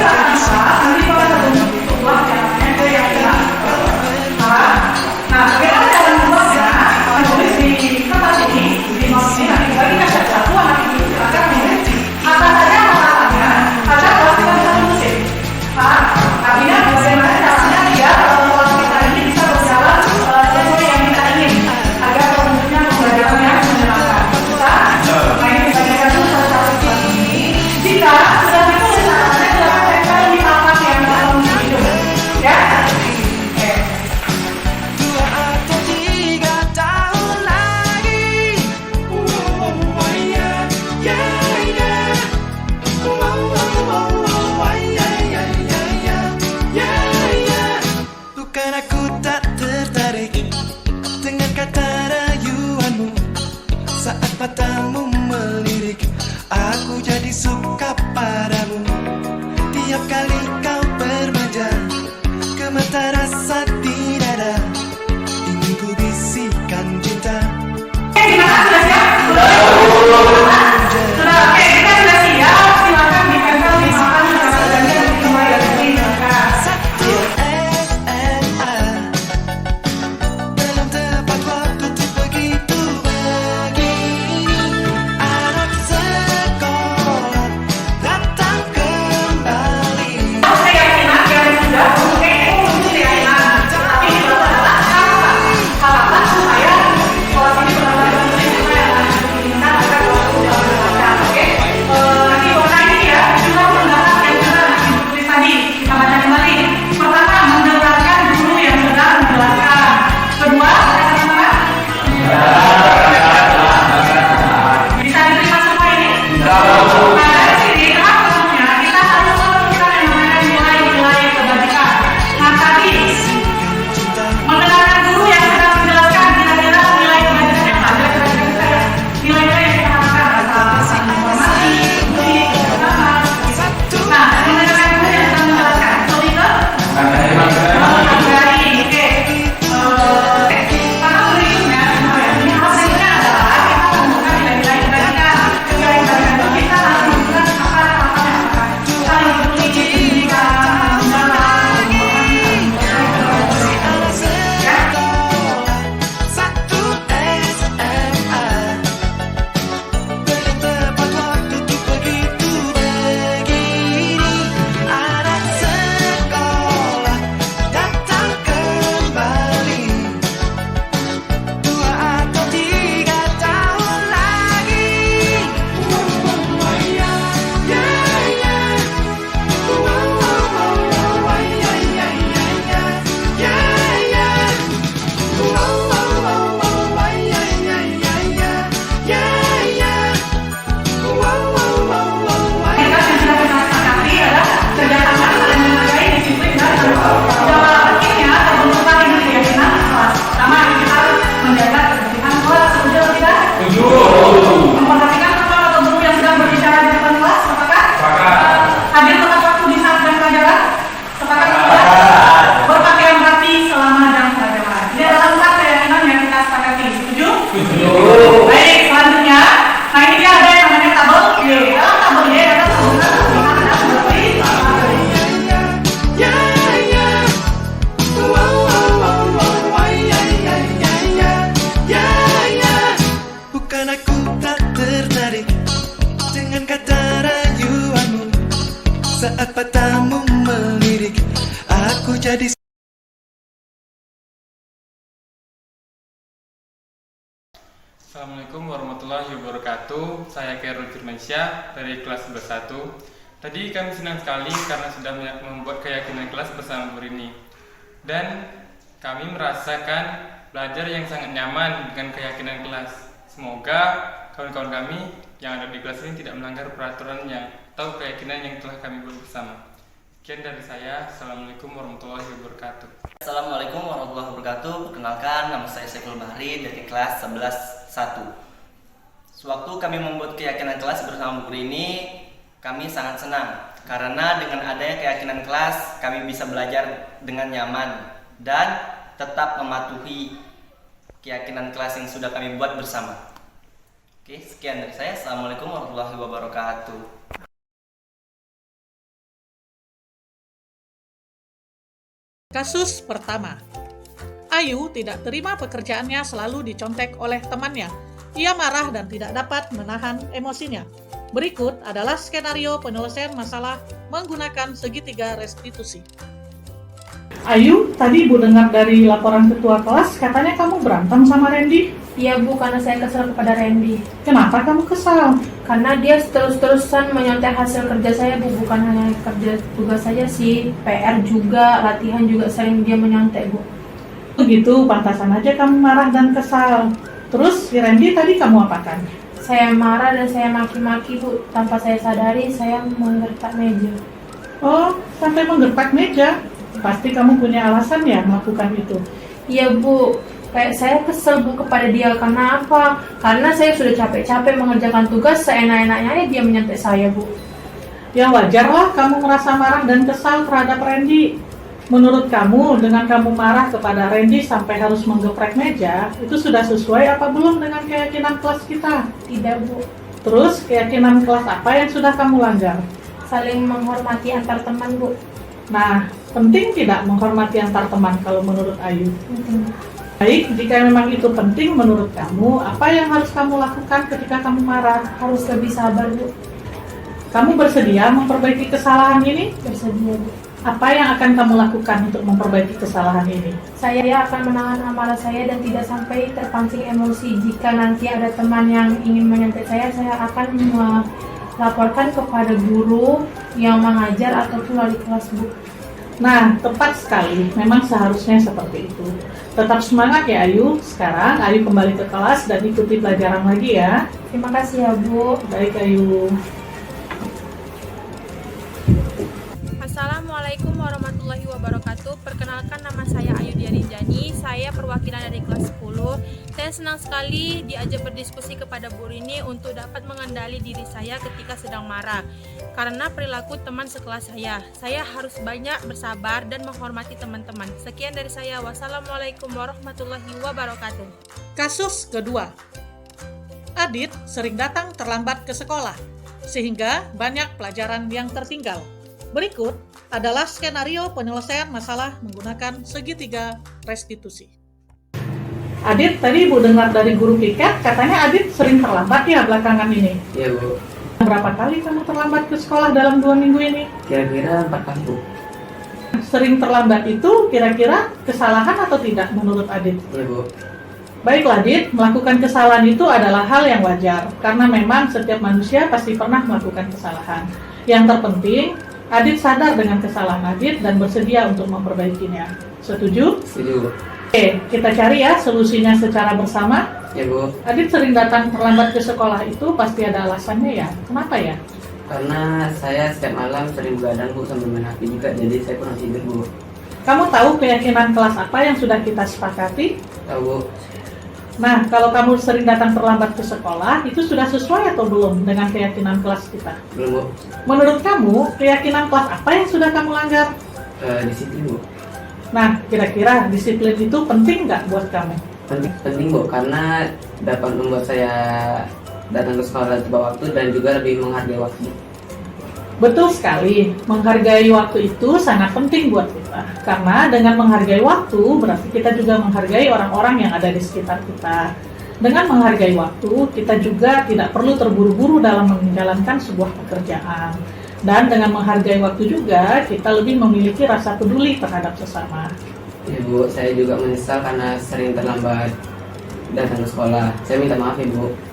terjadi. Assalamualaikum warahmatullahi wabarakatuh. Saya Khairul Firmansyah dari kelas 11. Tadi kami senang sekali karena sudah membuat keyakinan kelas bersama guru ini. Dan kami merasakan belajar yang sangat nyaman dengan keyakinan kelas. Semoga kawan-kawan kami yang ada di kelas ini tidak melanggar peraturan yang atau keyakinan yang telah kami buat bersama. Sekian dari saya. Assalamualaikum warahmatullahi wabarakatuh. Assalamualaikum warahmatullahi wabarakatuh. Perkenalkan, nama saya Saiful Bahri dari kelas 11-1. Sewaktu kami membuat keyakinan kelas bersama guru ini, kami sangat senang karena dengan adanya keyakinan kelas, kami bisa belajar dengan nyaman dan tetap mematuhi keyakinan kelas yang sudah kami buat bersama. Oke, sekian dari saya. Assalamualaikum warahmatullahi wabarakatuh. Kasus pertama, Ayu tidak terima pekerjaannya selalu dicontek oleh temannya. Ia marah dan tidak dapat menahan emosinya. Berikut adalah skenario penyelesaian masalah menggunakan segitiga restitusi. Ayu, tadi Ibu dengar dari laporan ketua kelas, katanya kamu berantem sama Randy. Iya Bu, karena saya kesal kepada Randy. Kenapa kamu kesal? Karena dia terus-terusan menyontek hasil kerja saya Bu, bukan hanya kerja tugas saja sih, PR juga, latihan juga sering dia menyontek Bu. Begitu, pantasan aja kamu marah dan kesal. Terus si Randy tadi kamu apakan? Saya marah dan saya maki-maki Bu, tanpa saya sadari saya menggertak meja. Oh, sampai menggertak meja? Pasti kamu punya alasan ya melakukan itu? Iya Bu, kayak saya kesel Bu kepada dia. Karena apa? Karena saya sudah capek-capek mengerjakan tugas, seenak-enaknya dia menyentuh saya Bu. Ya wajar lah kamu merasa marah dan kesal terhadap Randy. Menurut kamu, dengan kamu marah kepada Randy sampai harus menggeprek meja, itu sudah sesuai apa belum dengan keyakinan kelas kita? Tidak Bu. Terus keyakinan kelas apa yang sudah kamu langgar? Saling menghormati antar teman Bu. Nah, penting tidak menghormati antar teman kalau menurut Ayu? Penting. Baik, jika memang itu penting menurut kamu, apa yang harus kamu lakukan ketika kamu marah? Harus lebih sabar Bu. Kamu bersedia memperbaiki kesalahan ini? Bersedia Bu. Apa yang akan kamu lakukan untuk memperbaiki kesalahan ini? Saya akan menahan amarah saya dan tidak sampai terpancing emosi. Jika nanti ada teman yang ingin menyentuh saya akan melaporkan kepada guru yang mengajar ataupun wali kelas Bu. Nah, tepat sekali. Memang seharusnya seperti itu. Tetap semangat ya Ayu. Sekarang Ayu kembali ke kelas dan ikuti pelajaran lagi ya. Terima kasih ya Bu. Baik Ayu. Assalamualaikum warahmatullahi wabarakatuh. Perkenalkan, nama saya Ayu Diarinjani. Saya perwakilan dari kelas 10. Saya senang sekali diajak berdiskusi kepada Bu Rini untuk dapat mengendali diri saya ketika sedang marah. Karena perilaku teman sekelas saya harus banyak bersabar dan menghormati teman-teman. Sekian dari saya. Wassalamualaikum warahmatullahi wabarakatuh. Kasus kedua, Adit sering datang terlambat ke sekolah, sehingga banyak pelajaran yang tertinggal. Berikut adalah skenario penyelesaian masalah menggunakan segitiga restitusi. Adit, tadi Ibu dengar dari guru piket, katanya Adit sering terlambat ya belakangan ini? Iya Bu. Berapa kali kamu terlambat ke sekolah dalam 2 minggu ini? Kira-kira 4 kali Bu. Sering terlambat itu kira-kira kesalahan atau tidak menurut Adit? Iya Bu. Baiklah Adit, melakukan kesalahan itu adalah hal yang wajar, karena memang setiap manusia pasti pernah melakukan kesalahan. Yang terpenting, Adit sadar dengan kesalahan Adit dan bersedia untuk memperbaikinya. Setuju? Setuju. Oke, kita cari ya solusinya secara bersama. Ya Bu. Adit sering datang terlambat ke sekolah itu pasti ada alasannya ya. Kenapa ya? Karena saya setiap malam sering begadang Bu sambil main HP juga, jadi saya kurang tidur Bu. Kamu tahu keyakinan kelas apa yang sudah kita sepakati? Tahu Bu. Nah, kalau kamu sering datang terlambat ke sekolah, itu sudah sesuai atau belum dengan keyakinan kelas kita? Belum Bu. Menurut kamu, keyakinan kelas apa yang sudah kamu langgar? Disiplin Bu. Nah, kira-kira disiplin itu penting nggak buat kamu? Penting Bu, karena dapat membuat saya datang ke sekolah tepat waktu dan juga lebih menghargai waktu. Betul sekali, menghargai waktu itu sangat penting buat kita. Karena dengan menghargai waktu, berarti kita juga menghargai orang-orang yang ada di sekitar kita. Dengan menghargai waktu, kita juga tidak perlu terburu-buru dalam menjalankan sebuah pekerjaan. Dan dengan menghargai waktu juga, kita lebih memiliki rasa peduli terhadap sesama. Ibu, saya juga menyesal karena sering terlambat datang ke sekolah. Saya minta maaf, Ibu.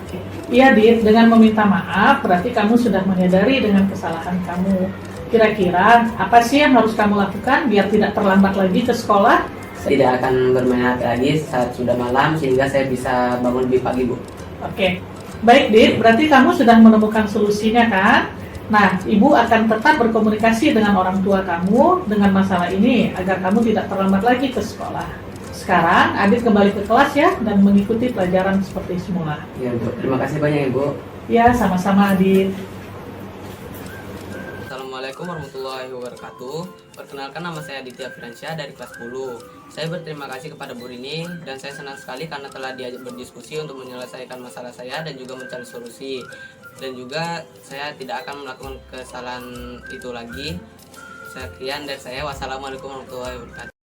Iya, Dit, dengan meminta maaf berarti kamu sudah menyadari dengan kesalahan kamu. Kira-kira apa sih yang harus kamu lakukan biar tidak terlambat lagi ke sekolah? Saya tidak akan bermain HP lagi saat sudah malam sehingga saya bisa bangun lebih pagi, Bu. Oke, baik Dit, berarti kamu sudah menemukan solusinya kan? Nah, Ibu akan tetap berkomunikasi dengan orang tua kamu dengan masalah ini agar kamu tidak terlambat lagi ke sekolah. Sekarang, Adit kembali ke kelas ya dan mengikuti pelajaran seperti semula. Ya, Bu. Terima kasih banyak, Ibu. Ya, sama-sama Adit. Assalamualaikum warahmatullahi wabarakatuh. Perkenalkan, nama saya Aditya Firansyah dari kelas 10. Saya berterima kasih kepada Bu Rini dan saya senang sekali karena telah diajak berdiskusi untuk menyelesaikan masalah saya dan juga mencari solusi. Dan juga saya tidak akan melakukan kesalahan itu lagi. Sekian dari saya. Wassalamualaikum warahmatullahi wabarakatuh.